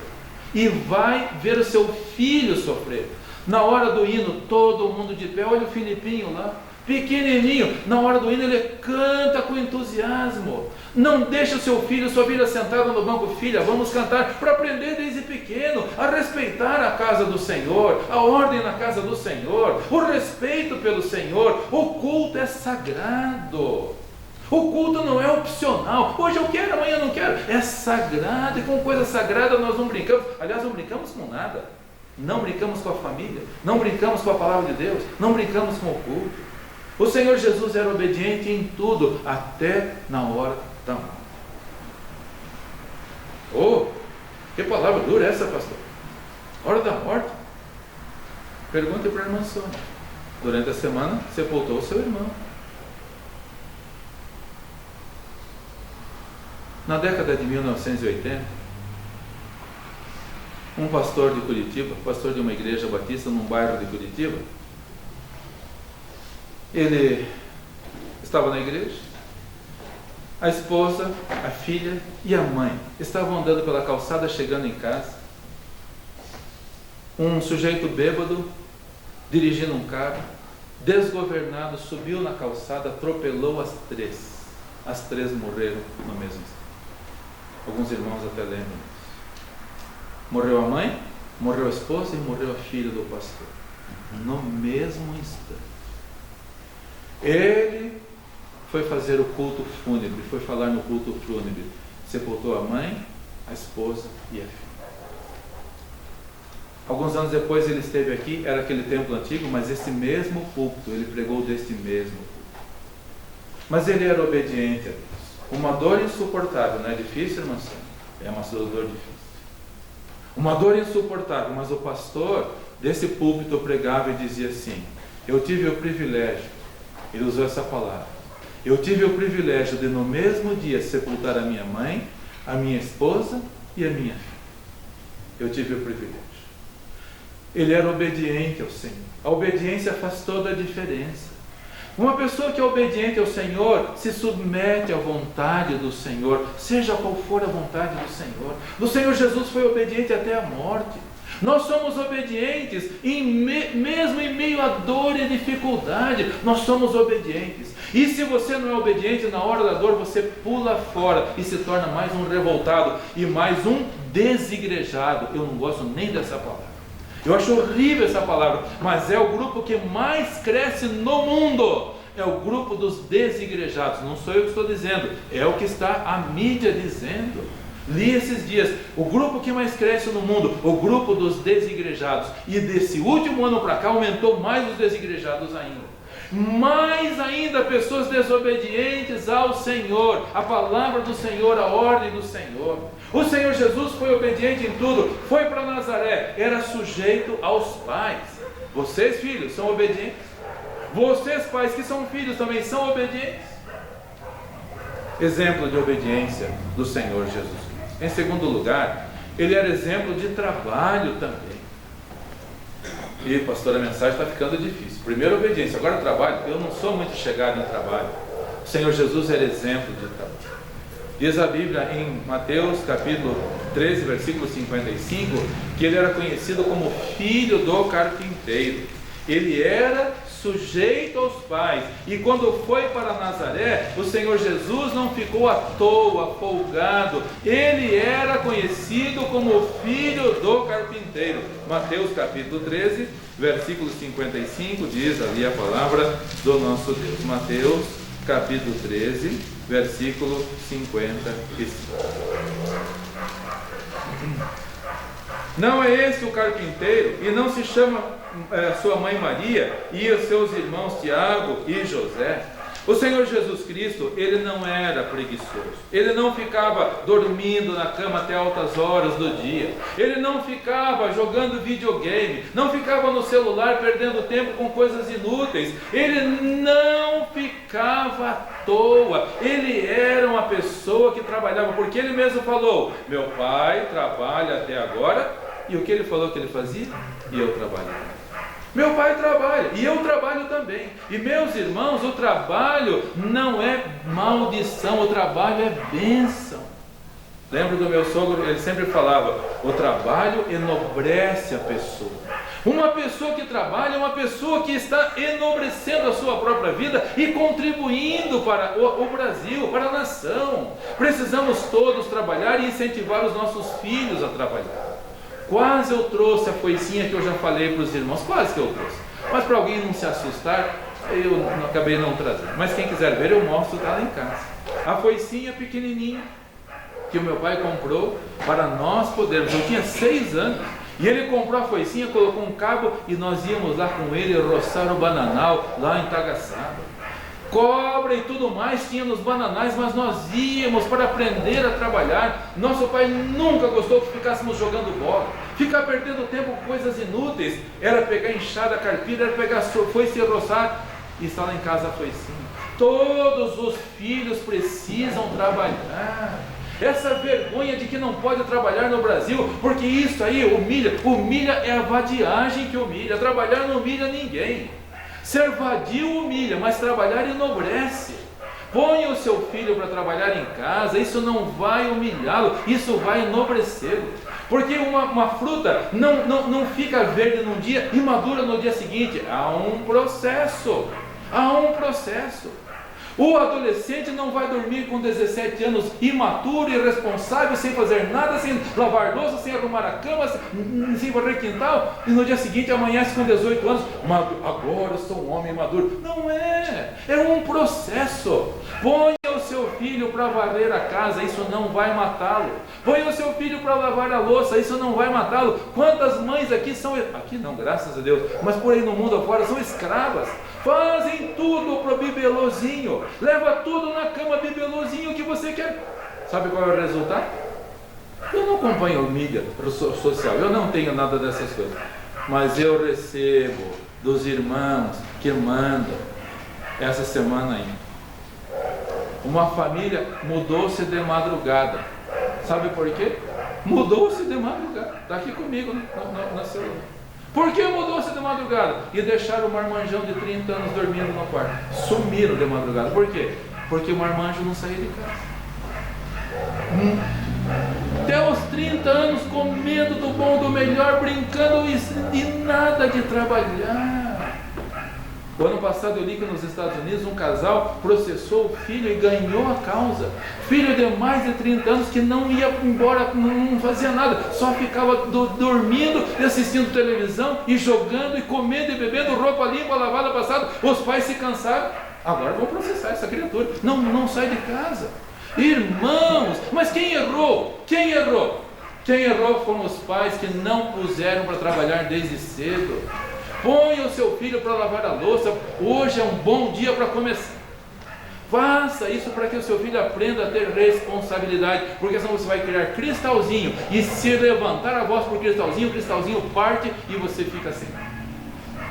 E vai ver o seu filho sofrer. Na hora do hino, todo mundo de pé. Olha o Filipinho lá, pequenininho, na hora do hino ele canta com entusiasmo. Não deixe o seu filho, sua filha sentada no banco. Filha, vamos cantar, para aprender desde pequeno a respeitar a casa do Senhor, a ordem na casa do Senhor, o respeito pelo Senhor. O culto é sagrado. O culto não é opcional. Hoje eu quero, amanhã eu não quero. É sagrado, e com coisa sagrada nós não brincamos. Aliás, não brincamos com nada. Não brincamos com a família, não brincamos com a palavra de Deus, não brincamos com o culto. O Senhor Jesus era obediente em tudo, até na hora da morte. Oh, que palavra dura essa, pastor? Hora da morte? Pergunte para a irmã Sônia. Durante a semana, sepultou o seu irmão. Na década de 1980, um pastor de Curitiba, pastor de uma igreja batista num bairro de Curitiba, ele estava na igreja, a esposa, a filha e a mãe estavam andando pela calçada chegando em casa. Um sujeito bêbado, dirigindo um carro, desgovernado, subiu na calçada, atropelou as três. As três morreram no mesmo instante. Alguns irmãos até lembram disso. Morreu a mãe, morreu a esposa e morreu a filha do pastor. No mesmo instante. Ele foi fazer o culto fúnebre, foi falar no culto fúnebre. Sepultou a mãe, a esposa e a filha. Alguns anos depois ele esteve aqui, era aquele templo antigo, mas esse mesmo púlpito, ele pregou deste mesmo púlpito. Mas ele era obediente a Deus. Uma dor insuportável, não é difícil, irmã Sônia? É uma dor difícil. Uma dor insuportável, mas o pastor desse púlpito pregava e dizia assim: eu tive o privilégio, ele usou essa palavra, eu tive o privilégio de no mesmo dia sepultar a minha mãe, a minha esposa e a minha filha. Eu tive o privilégio. Ele era obediente ao Senhor. A obediência faz toda a diferença. Uma pessoa que é obediente ao Senhor se submete à vontade do Senhor, seja qual for a vontade do Senhor. O Senhor Jesus foi obediente até a morte. Nós somos obedientes, mesmo em meio à dor e dificuldade, nós somos obedientes. E se você não é obediente, na hora da dor você pula fora e se torna mais um revoltado e mais um desigrejado. Eu não gosto nem dessa palavra. Eu acho horrível essa palavra, mas é o grupo que mais cresce no mundo. É o grupo dos desigrejados. Não sou eu que estou dizendo, é o que está a mídia dizendo. Li esses dias, o grupo que mais cresce no mundo, o grupo dos desigrejados. E desse último ano para cá aumentou mais os desigrejados ainda. Mais ainda pessoas desobedientes ao Senhor, a palavra do Senhor, a ordem do Senhor. O Senhor Jesus foi obediente em tudo, foi para Nazaré, era sujeito aos pais. Vocês, filhos, são obedientes? Vocês, pais que são filhos, também são obedientes? Exemplo de obediência do Senhor Jesus Cristo. Em segundo lugar, ele era exemplo de trabalho também. E pastor, a mensagem está ficando difícil. Primeiro obediência, agora trabalho. Eu não sou muito chegado em trabalho. O Senhor Jesus era exemplo de trabalho. Diz a Bíblia em Mateus capítulo 13, versículo 55, que ele era conhecido como filho do carpinteiro. Ele era sujeito aos pais. E quando foi para Nazaré, o Senhor Jesus não ficou à toa, folgado. Ele era conhecido como filho do carpinteiro. Mateus capítulo 13, versículo 55, diz ali a palavra do nosso Deus. Mateus capítulo 13, versículo 55. Não é esse o carpinteiro, e não se chama sua mãe Maria e os seus irmãos Tiago e José? O Senhor Jesus Cristo, ele não era preguiçoso, ele não ficava dormindo na cama até altas horas do dia, ele não ficava jogando videogame, não ficava no celular perdendo tempo com coisas inúteis, ele não ficava à toa, ele era uma pessoa que trabalhava, porque ele mesmo falou: meu pai trabalha até agora, e o que ele falou que ele fazia? E eu trabalho. Meu pai trabalha, e eu trabalho também. E meus irmãos, o trabalho não é maldição, o trabalho é bênção. Lembro do meu sogro, ele sempre falava: o trabalho enobrece a pessoa. Uma pessoa que trabalha é uma pessoa que está enobrecendo a sua própria vida e contribuindo para o Brasil, para a nação. Precisamos todos trabalhar e incentivar os nossos filhos a trabalhar. Quase eu trouxe a foicinha que eu já falei para os irmãos, quase que eu trouxe. Mas para alguém não se assustar, eu acabei não trazendo. Mas quem quiser ver, eu mostro, está lá em casa. A foicinha pequenininha, que o meu pai comprou para nós podermos. Eu tinha 6 anos, e ele comprou a foicinha, colocou um cabo, e nós íamos lá com ele roçar o bananal, lá em Tagaçaba. Cobra e tudo mais tinha nos bananais, mas nós íamos para aprender a trabalhar. Nosso pai nunca gostou que ficássemos jogando bola, ficar perdendo tempo com coisas inúteis. Era pegar enxada, carpida, era pegar foice e roçar, e está lá em casa a foicinha. Todos os filhos precisam trabalhar. Essa vergonha de que não pode trabalhar no Brasil, porque isso aí humilha é a vadiagem que humilha. Trabalhar não humilha ninguém. Ser vadio humilha, mas trabalhar enobrece. Ponha o seu filho para trabalhar em casa, isso não vai humilhá-lo, isso vai enobrecê-lo. Porque uma fruta não fica verde num dia e madura no dia seguinte. Há um processo. O adolescente não vai dormir com 17 anos imaturo, irresponsável, sem fazer nada, sem lavar louça, sem arrumar a cama, sem varrer quintal, e no dia seguinte amanhece com 18 anos, agora eu sou um homem maduro. Não é, é um processo. Ponha o seu filho para varrer a casa, isso não vai matá-lo. Ponha o seu filho para lavar a louça, isso não vai matá-lo. Quantas mães aqui não, graças a Deus, mas por aí no mundo afora são escravas. Fazem tudo para o bibelozinho, leva tudo na cama, bibelozinho que você quer. Sabe qual é o resultado? Eu não acompanho mídia social, eu não tenho nada dessas coisas, mas eu recebo dos irmãos que mandam. Essa semana ainda uma família mudou-se de madrugada. Sabe por quê? Mudou-se de madrugada. Está aqui comigo na celular. Por que mudou-se de madrugada? E deixaram o marmanjão de 30 anos dormindo no quarto. Sumiram de madrugada. Por quê? Porque o marmanjo não saía de casa. Até os 30 anos comendo do bom, do melhor, brincando e nada de trabalhar. O ano passado eu li que nos Estados Unidos um casal processou o filho e ganhou a causa. Filho de mais de 30 anos que não ia embora, não fazia nada, só ficava dormindo e assistindo televisão e jogando e comendo e bebendo, roupa limpa, lavada, passada. Os pais se cansaram, agora vão processar essa criatura, não sai de casa. Irmãos, mas quem errou? Quem errou? Quem errou foram os pais que não puseram para trabalhar desde cedo. Ponha o seu filho para lavar a louça, hoje é um bom dia para começar. Faça isso para que o seu filho aprenda a ter responsabilidade, porque senão você vai criar cristalzinho, e se levantar a voz por cristalzinho, o cristalzinho parte e você fica assim.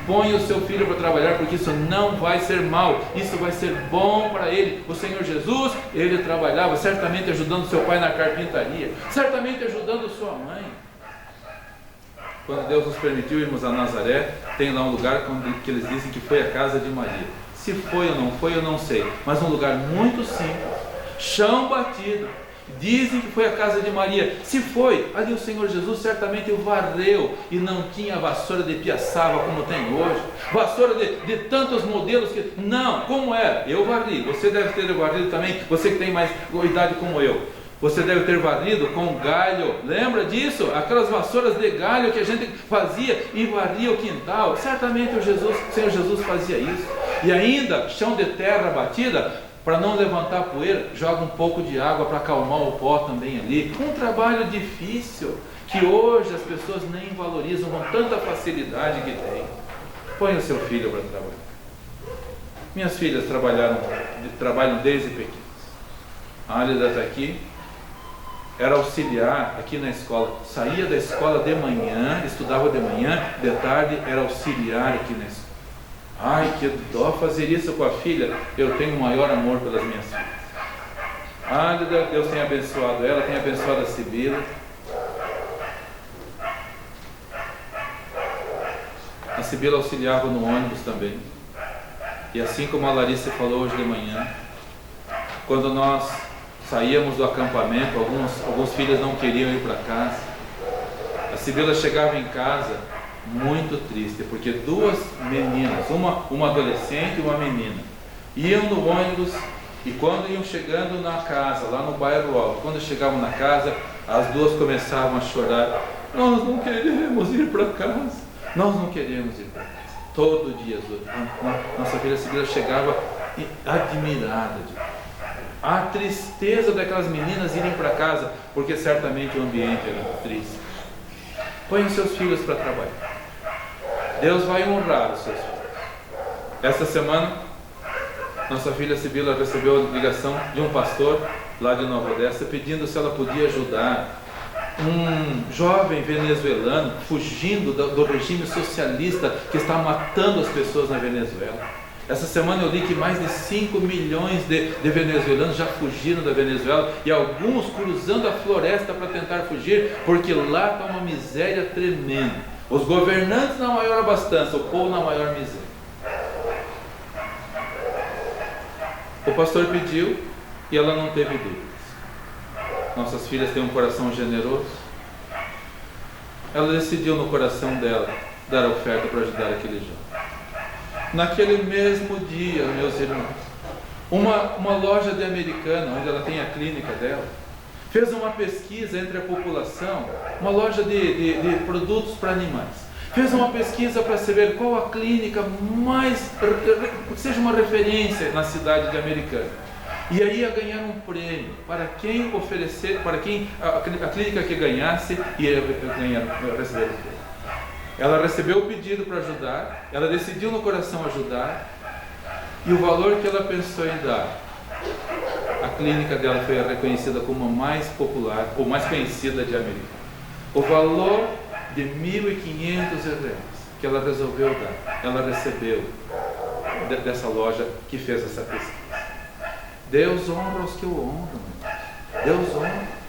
Ponha o seu filho para trabalhar, porque isso não vai ser mal, isso vai ser bom para ele. O Senhor Jesus, ele trabalhava, certamente ajudando seu pai na carpintaria, certamente ajudando sua mãe. Quando Deus nos permitiu irmos a Nazaré, tem lá um lugar que eles dizem que foi a casa de Maria. Se foi ou não foi, eu não sei, mas um lugar muito simples, chão batido. Dizem que foi a casa de Maria. Se foi, ali o Senhor Jesus certamente o varreu e não tinha vassoura de piaçava como tem hoje, vassoura de tantos modelos que... Não, como era? Eu varri, você deve ter varrido também, você que tem mais idade como eu. Você deve ter varrido com galho, lembra disso? Aquelas vassouras de galho que a gente fazia e varria o quintal. Certamente o Senhor Jesus fazia isso. E ainda, chão de terra batida, para não levantar poeira, joga um pouco de água para acalmar o pó também ali. Um trabalho difícil, que hoje as pessoas nem valorizam com tanta facilidade que tem. Põe o seu filho para trabalhar. Minhas filhas trabalham desde pequenas. A Álida está aqui. Era auxiliar aqui na escola, saía da escola de manhã, estudava de manhã, de tarde era auxiliar aqui na escola. Ai, que dó fazer isso com a filha. Eu tenho o maior amor pelas minhas filhas. Ah, Deus tem abençoado ela, tem abençoado a Sibila. A Sibila auxiliava no ônibus também. E assim como a Larissa falou hoje de manhã, quando nós saíamos do acampamento, alguns filhos não queriam ir para casa. A Sibila chegava em casa muito triste, porque duas meninas, uma adolescente e uma menina, iam no ônibus e quando iam chegando na casa, lá no bairro Alto, quando chegavam na casa, as duas começavam a chorar. Nós não queremos ir para casa, nós não queremos ir para casa. Todo dia, nossa filha Sibila chegava admirada a tristeza daquelas meninas irem para casa, porque certamente o ambiente era triste. Põe os seus filhos para trabalhar. Deus vai honrar os seus filhos. Esta semana, nossa filha Sibila recebeu a ligação de um pastor lá de Nova Odessa, pedindo se ela podia ajudar um jovem venezuelano fugindo do regime socialista que está matando as pessoas na Venezuela. Essa semana eu li que mais de 5 milhões de venezuelanos já fugiram da Venezuela e alguns cruzando a floresta para tentar fugir, porque lá está uma miséria tremenda. Os governantes na maior abastança, o povo na maior miséria. O pastor pediu e ela não teve dúvidas. Nossas filhas têm um coração generoso. Ela decidiu no coração dela dar a oferta para ajudar aquele jovem. Naquele mesmo dia, meus irmãos, uma loja de Americana, onde ela tem a clínica dela, fez uma pesquisa entre a população, uma loja de produtos para animais. Fez uma pesquisa para saber qual a clínica seja uma referência na cidade de Americana. E aí ia ganhar um prêmio para quem oferecer, para quem a clínica que ganhasse ia receber o prêmio. Ela recebeu o pedido para ajudar, ela decidiu no coração ajudar, e o valor que ela pensou em dar, a clínica dela foi reconhecida como a mais popular, ou mais conhecida de América. O valor de R$1.500 que ela resolveu dar, ela recebeu dessa loja que fez essa pesquisa. Deus honra os que o honram, Deus honra.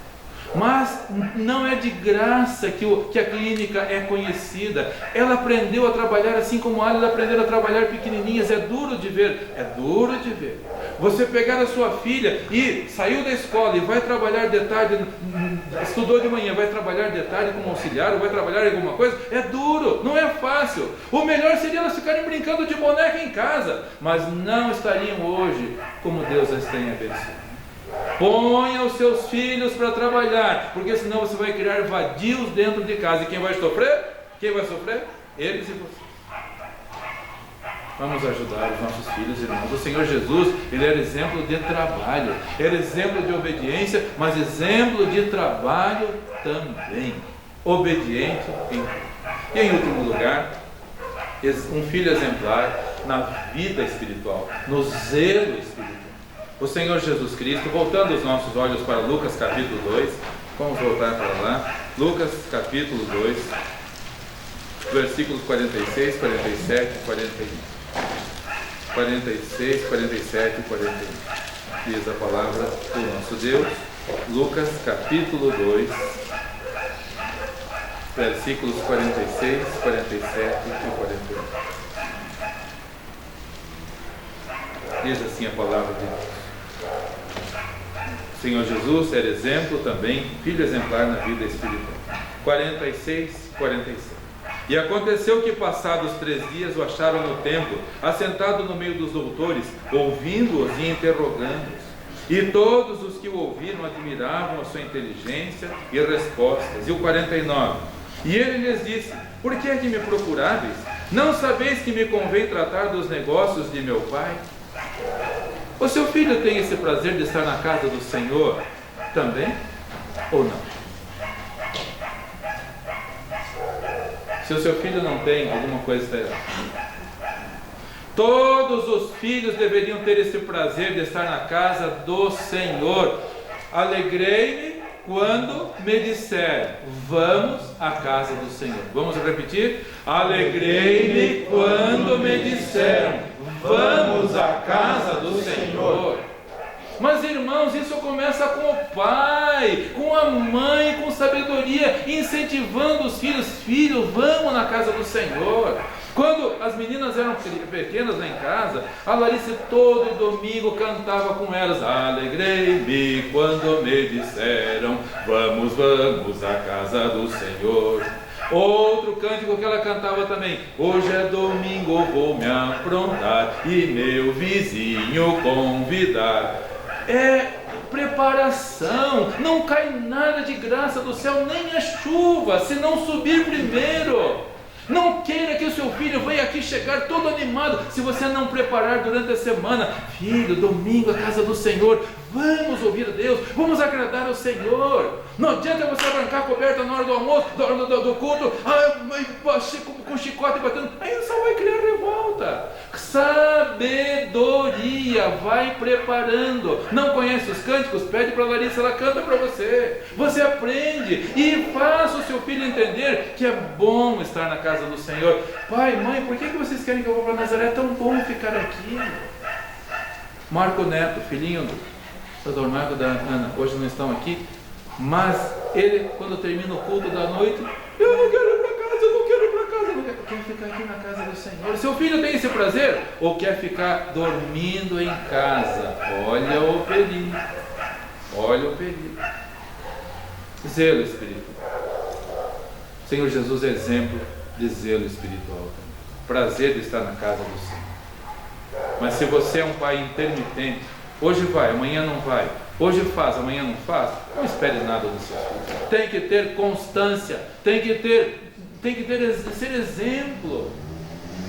Mas não é de graça que a clínica é conhecida. Ela aprendeu a trabalhar assim como a Álida aprendeu a trabalhar pequenininhas. É duro de ver, Você pegar a sua filha e saiu da escola e vai trabalhar de tarde, estudou de manhã, vai trabalhar de tarde como auxiliar, ou vai trabalhar em alguma coisa, é duro, não é fácil. O melhor seria elas ficarem brincando de boneca em casa, mas não estariam hoje como Deus as tem abençoado. Ponha os seus filhos para trabalhar, porque senão você vai criar vadios dentro de casa. E quem vai sofrer? Quem vai sofrer? Eles e você. Vamos ajudar os nossos filhos, irmãos. O Senhor Jesus, Ele era exemplo de trabalho, era exemplo de obediência, mas exemplo de trabalho também. Obediente em tudo. E em último lugar, um filho exemplar na vida espiritual, no zelo espiritual. O Senhor Jesus Cristo, voltando os nossos olhos para Lucas capítulo 2, vamos voltar para lá, Lucas capítulo 2, versículos 46, 47 e 41. 46, 47 e 41. Diz a palavra do nosso Deus, Lucas capítulo 2, versículos 46, 47 e 41. Diz assim a palavra de Deus. O Senhor Jesus era exemplo também, filho exemplar na vida espiritual. 46, 46. E aconteceu que passados 3 dias o acharam no templo, assentado no meio dos doutores, ouvindo-os e interrogando-os. E todos os que o ouviram admiravam a sua inteligência e respostas. E o 49. E ele lhes disse: por que é que me procuráveis? Não sabeis que me convém tratar dos negócios de meu pai? O seu filho tem esse prazer de estar na casa do Senhor também? Ou não? Se o seu filho não tem, alguma coisa está errada. Todos os filhos deveriam ter esse prazer de estar na casa do Senhor. Alegrei-me quando me disseram: vamos à casa do Senhor. Vamos repetir? Alegrei-me quando me disseram: vamos à casa do Senhor. Mas irmãos, isso começa com o pai, com a mãe, com sabedoria, incentivando os filhos. Filho, vamos na casa do Senhor. Quando as meninas eram pequenas lá em casa, a Larissa todo domingo cantava com elas: alegrei-me quando me disseram: vamos, vamos à casa do Senhor. Outro cântico que ela cantava também: hoje é domingo, vou me aprontar e meu vizinho convidar. É preparação, não cai nada de graça do céu, nem a chuva, se não subir primeiro. Não queira que o seu filho venha aqui chegar todo animado, se você não preparar durante a semana. Filho, domingo a casa do Senhor, vamos ouvir Deus, vamos agradar ao Senhor. Não adianta você arrancar a coberta na hora do almoço, do culto, com chicote batendo, aí só vai criar revolta. Sabedoria, vai preparando. Não conhece os cânticos? Pede para a Larissa, ela canta para você. Você aprende e faça o seu filho entender que é bom estar na casa do Senhor. Pai, mãe, por que vocês querem que eu vá para Nazaré? É tão bom ficar aqui. Marco Neto, filhinho do Dr. Marco da Ana, hoje não estão aqui, mas ele, quando termina o culto da noite, eu não quero ir para casa, eu não quero ir para casa, eu quero ficar aqui na casa do Senhor. Seu filho tem esse prazer? Ou quer ficar dormindo em casa? Olha o perigo, olha o perigo. Zelo espiritual. O Senhor Jesus é exemplo de zelo espiritual também. Prazer de estar na casa do Senhor. Mas se você é um pai intermitente, hoje vai, amanhã não vai, hoje faz, amanhã não faz, não espere nada do seu filho. Tem que ter constância, tem que ser exemplo.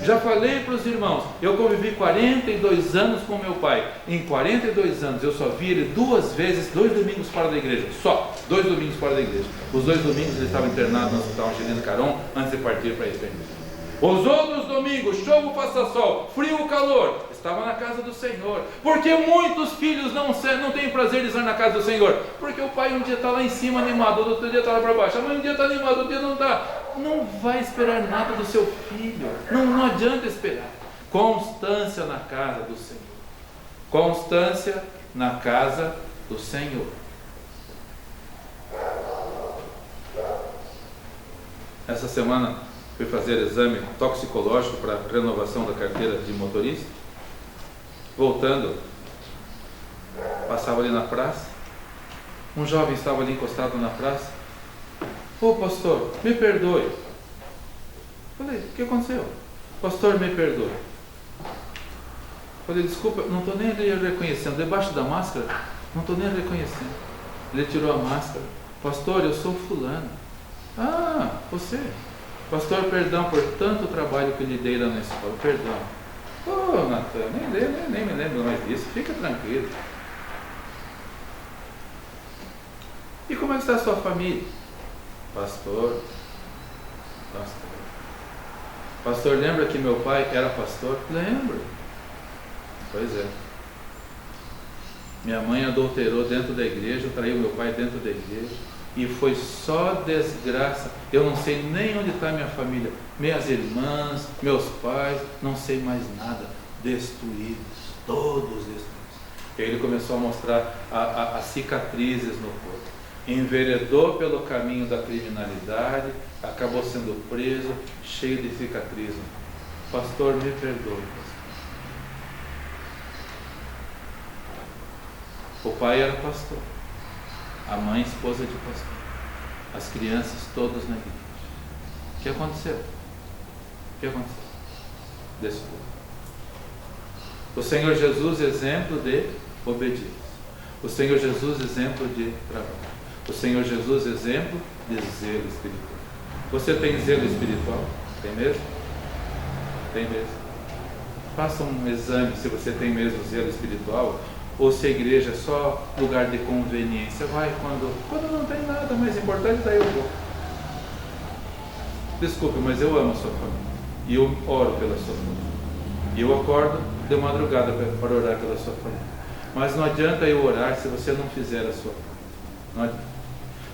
Já falei para os irmãos, eu convivi 42 anos com meu pai. Em 42 anos eu só vi ele 2 vezes, 2 domingos fora da igreja. Só 2 domingos fora da igreja. Os 2 domingos ele estava internado no hospital Angelina Caron antes de partir para a eternidade. Os outros domingos, chove, faça sol, frio ou calor, estava na casa do Senhor. Porque muitos filhos não têm prazer de estar na casa do Senhor? Porque o pai um dia está lá em cima animado, o outro dia está lá para baixo, a mãe um dia está animado, outro dia não está. Não vai esperar nada do seu filho, não adianta esperar. Constância na casa do Senhor. Constância na casa do Senhor. Essa semana fui fazer exame toxicológico para renovação da carteira de motorista. Voltando, Passava ali na praça, um jovem estava ali encostado na praça. Ô pastor, me perdoe. Falei, o que aconteceu? Pastor, me perdoe. Falei, desculpa, não estou nem ali reconhecendo. Debaixo da máscara, não estou nem reconhecendo. Ele tirou a máscara. Pastor, eu sou fulano. Ah, você. Pastor, perdão por tanto trabalho que lhe dei lá na escola. Perdão. Ô, Natan, nem me lembro mais disso. Fica tranquilo. E como é que está a sua família? Pastor. Pastor, lembra que meu pai era pastor? Lembro. Pois é. Minha mãe adulterou dentro da igreja, traiu meu pai dentro da igreja. E foi só desgraça. Eu não sei nem onde está minha família. Minhas irmãs, meus pais, não sei mais nada. Destruídos. Todos destruídos. E aí ele começou a mostrar as cicatrizes no corpo. Enveredou pelo caminho da criminalidade, acabou sendo preso, cheio de cicatrizes. Pastor, me perdoe. O pai era pastor, a mãe esposa de pastor, as crianças todas na igreja. O que aconteceu? Desculpa. O Senhor Jesus, exemplo de obediência. O Senhor Jesus, exemplo de trabalho. O Senhor Jesus, exemplo de zelo espiritual. Você tem zelo espiritual? Tem mesmo? Tem mesmo. Faça um exame se você tem mesmo zelo espiritual, ou se a igreja é só lugar de conveniência. Vai quando não tem nada mais importante, daí eu vou. Desculpe, mas eu amo a sua família. E eu oro pela sua família. E eu acordo de madrugada para orar pela sua família. Mas não adianta eu orar se você não fizer a sua parte.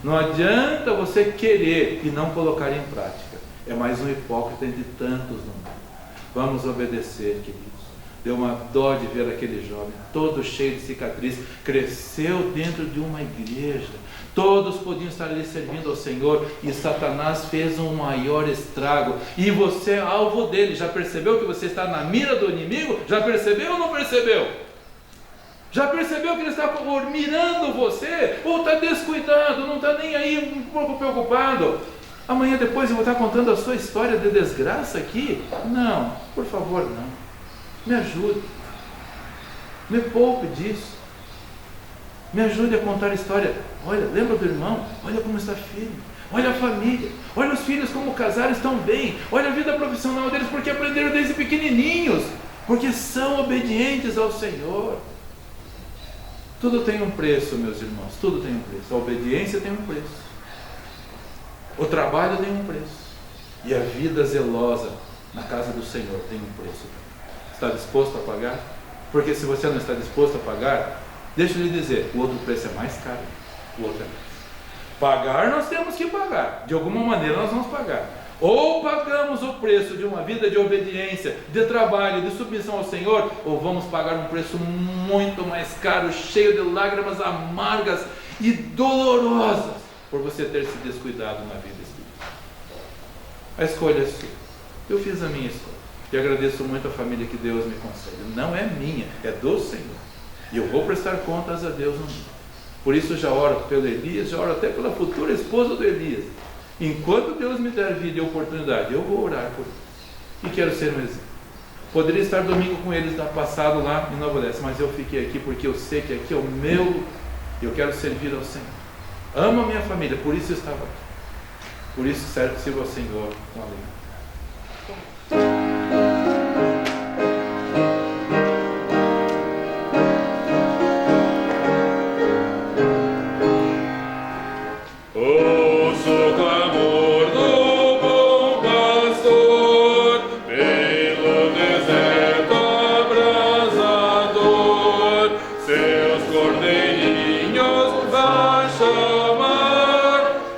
Não adianta você querer e não colocar em prática. É mais um hipócrita entre tantos no mundo. Vamos obedecer, queridos. Deu uma dó de ver aquele jovem, todo cheio de cicatriz, cresceu dentro de uma igreja. Todos podiam estar ali servindo ao Senhor e Satanás fez um maior estrago. E você é alvo dele. Já percebeu que você está na mira do inimigo? Já percebeu ou não percebeu? Já percebeu que ele está mirando você? Ou está descuidado, não está nem aí, um pouco preocupado? Amanhã depois eu vou estar contando a sua história de desgraça aqui? Não, por favor, não. Me ajude. Me poupe disso. Me ajude a contar a história. Olha, lembra do irmão? Olha como está firme. Olha a família. Olha os filhos como casaram, estão bem. Olha a vida profissional deles, porque aprenderam desde pequenininhos. Porque são obedientes ao Senhor. Tudo tem um preço, meus irmãos. Tudo tem um preço. A obediência tem um preço. O trabalho tem um preço. E a vida zelosa na casa do Senhor tem um preço. Está disposto a pagar? Porque se você não está disposto a pagar, deixa eu lhe dizer, o outro preço é mais caro. O outro é mais. Pagar nós temos que pagar. De alguma maneira nós vamos pagar. Ou pagamos o preço de uma vida de obediência, de trabalho, de submissão ao Senhor, ou vamos pagar um preço muito mais caro, cheio de lágrimas amargas e dolorosas, por você ter se descuidado na vida espiritual. A escolha é sua. Eu fiz a minha escolha. E agradeço muito a família que Deus me concede. Não é minha, é do Senhor. E eu vou prestar contas a Deus no dia. Por isso já oro pelo Elias, já oro até pela futura esposa do Elias. Enquanto Deus me der vida e oportunidade, eu vou orar por eles. E quero ser um exemplo. Poderia estar domingo com eles passado lá em Nova Leste, mas eu fiquei aqui porque eu sei que aqui é o meu lugar. Eu quero servir ao Senhor. Amo a minha família, por isso eu estava aqui. Por isso sirvo ao Senhor com alegria.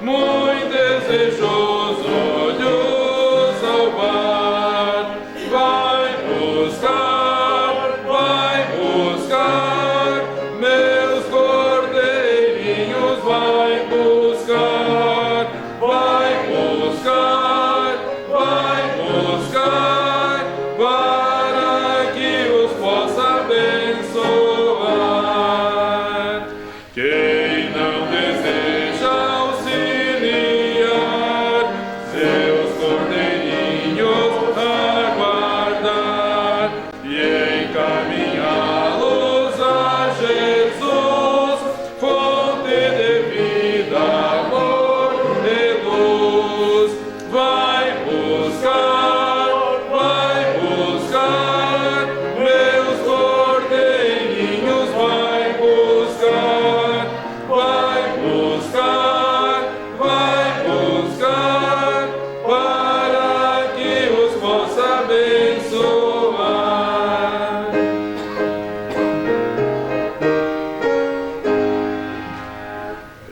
Muito desejoso de o salvar. abençoar.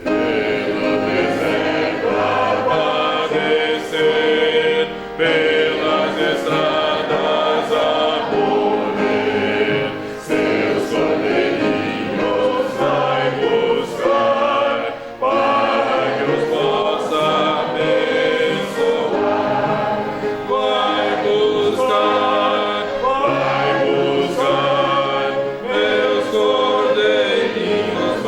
Pelo deserto a padecer, pelas estradas a morrer, seus cordeirinhos vai buscar, para que os possa abençoar. Vai buscar, meus cordeirinhos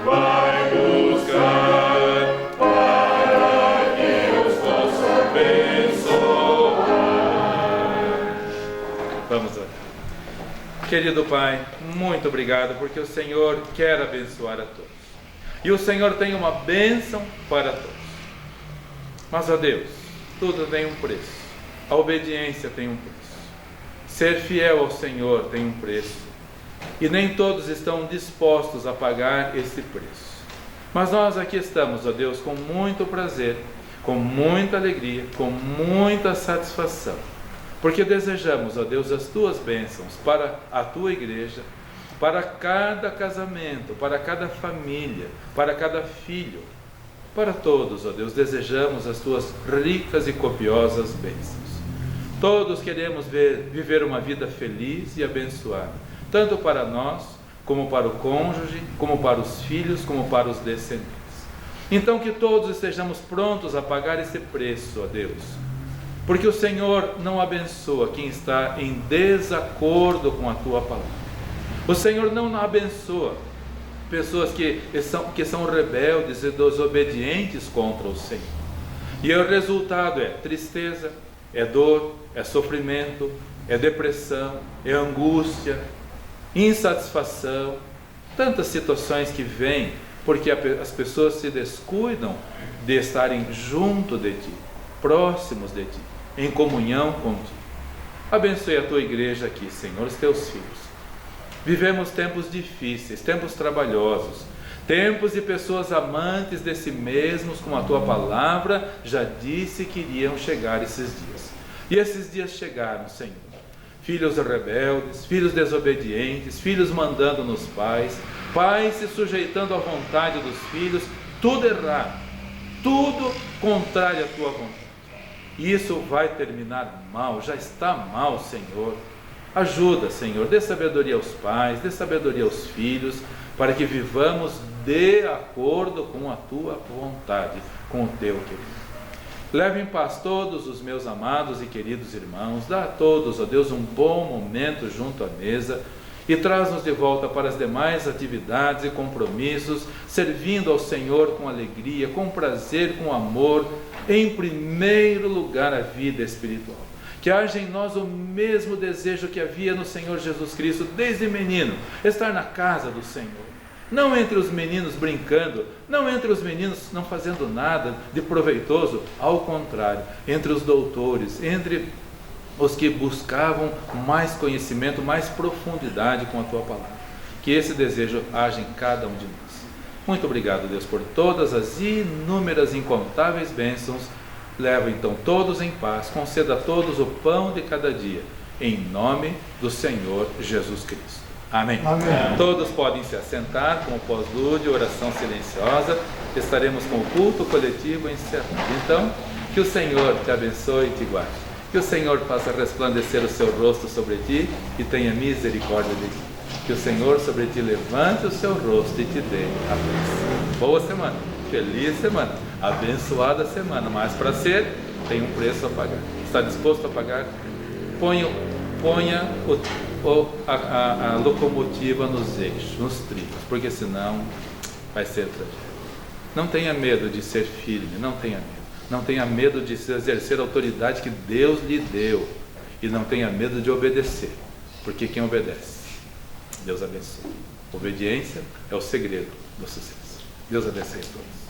vai buscar, para que os possa abençoar. Vamos lá. Querido Pai, muito obrigado porque o Senhor quer abençoar a todos. E o Senhor tem uma bênção para todos. Mas, ó Deus, tudo tem um preço. A obediência tem um preço. Ser fiel ao Senhor tem um preço. E nem todos estão dispostos a pagar esse preço. Mas nós aqui estamos, ó Deus, com muito prazer, com muita alegria, com muita satisfação. Porque desejamos, ó Deus, as Tuas bênçãos para a Tua igreja, para cada casamento, para cada família, para cada filho, para todos, ó Deus, desejamos as Tuas ricas e copiosas bênçãos. Todos queremos viver uma vida feliz e abençoada, tanto para nós, como para o cônjuge, como para os filhos, como para os descendentes. Então que todos estejamos prontos a pagar esse preço, ó Deus, porque o Senhor não abençoa quem está em desacordo com a Tua palavra. O Senhor não abençoa pessoas que são rebeldes e desobedientes contra o Senhor. E o resultado é tristeza, é dor, é sofrimento, é depressão, é angústia, insatisfação, tantas situações que vêm porque as pessoas se descuidam de estarem junto de Ti, próximos de Ti, em comunhão contigo. Abençoe a Tua igreja aqui, Senhor, os Teus filhos. Vivemos tempos difíceis, tempos trabalhosos, tempos de pessoas amantes de si mesmos, como a Tua palavra já disse que iriam chegar esses dias. E esses dias chegaram, Senhor. Filhos rebeldes, filhos desobedientes, filhos mandando nos pais, pais se sujeitando à vontade dos filhos, tudo errado, tudo contrário à Tua vontade. E isso vai terminar mal, já está mal, Senhor. Ajuda, Senhor, dê sabedoria aos pais, dê sabedoria aos filhos, para que vivamos de acordo com a Tua vontade, com o Teu querido. Leve em paz todos os meus amados e queridos irmãos, dá a todos, ó Deus, um bom momento junto à mesa e traz-nos de volta para as demais atividades e compromissos, servindo ao Senhor com alegria, com prazer, com amor, em primeiro lugar a vida espiritual. Que haja em nós o mesmo desejo que havia no Senhor Jesus Cristo, desde menino, estar na casa do Senhor. Não entre os meninos brincando, não entre os meninos não fazendo nada de proveitoso, ao contrário, entre os doutores, entre os que buscavam mais conhecimento, mais profundidade com a Tua palavra. Que esse desejo haja em cada um de nós. Muito obrigado, Deus, por todas as inúmeras, incontáveis bênçãos. Leva então todos em paz, conceda a todos o pão de cada dia, em nome do Senhor Jesus Cristo. Amém. Amém. Todos podem se assentar com o pós-lúdio, oração silenciosa. Estaremos com o culto coletivo encerrado. Então, que o Senhor te abençoe e te guarde. Que o Senhor faça resplandecer o seu rosto sobre ti e tenha misericórdia de ti. Que o Senhor sobre ti levante o seu rosto e te dê a paz. Boa semana, feliz semana, abençoada semana, mas para ser, tem um preço a pagar. Está disposto a pagar? Ponha a locomotiva nos eixos, nos trilhos, porque senão vai ser tragédia. Não tenha medo de ser firme, não tenha medo. Não tenha medo de exercer a autoridade que Deus lhe deu. E não tenha medo de obedecer, porque quem obedece, Deus abençoe. Obediência é o segredo do sucesso. Deus abençoe a todos.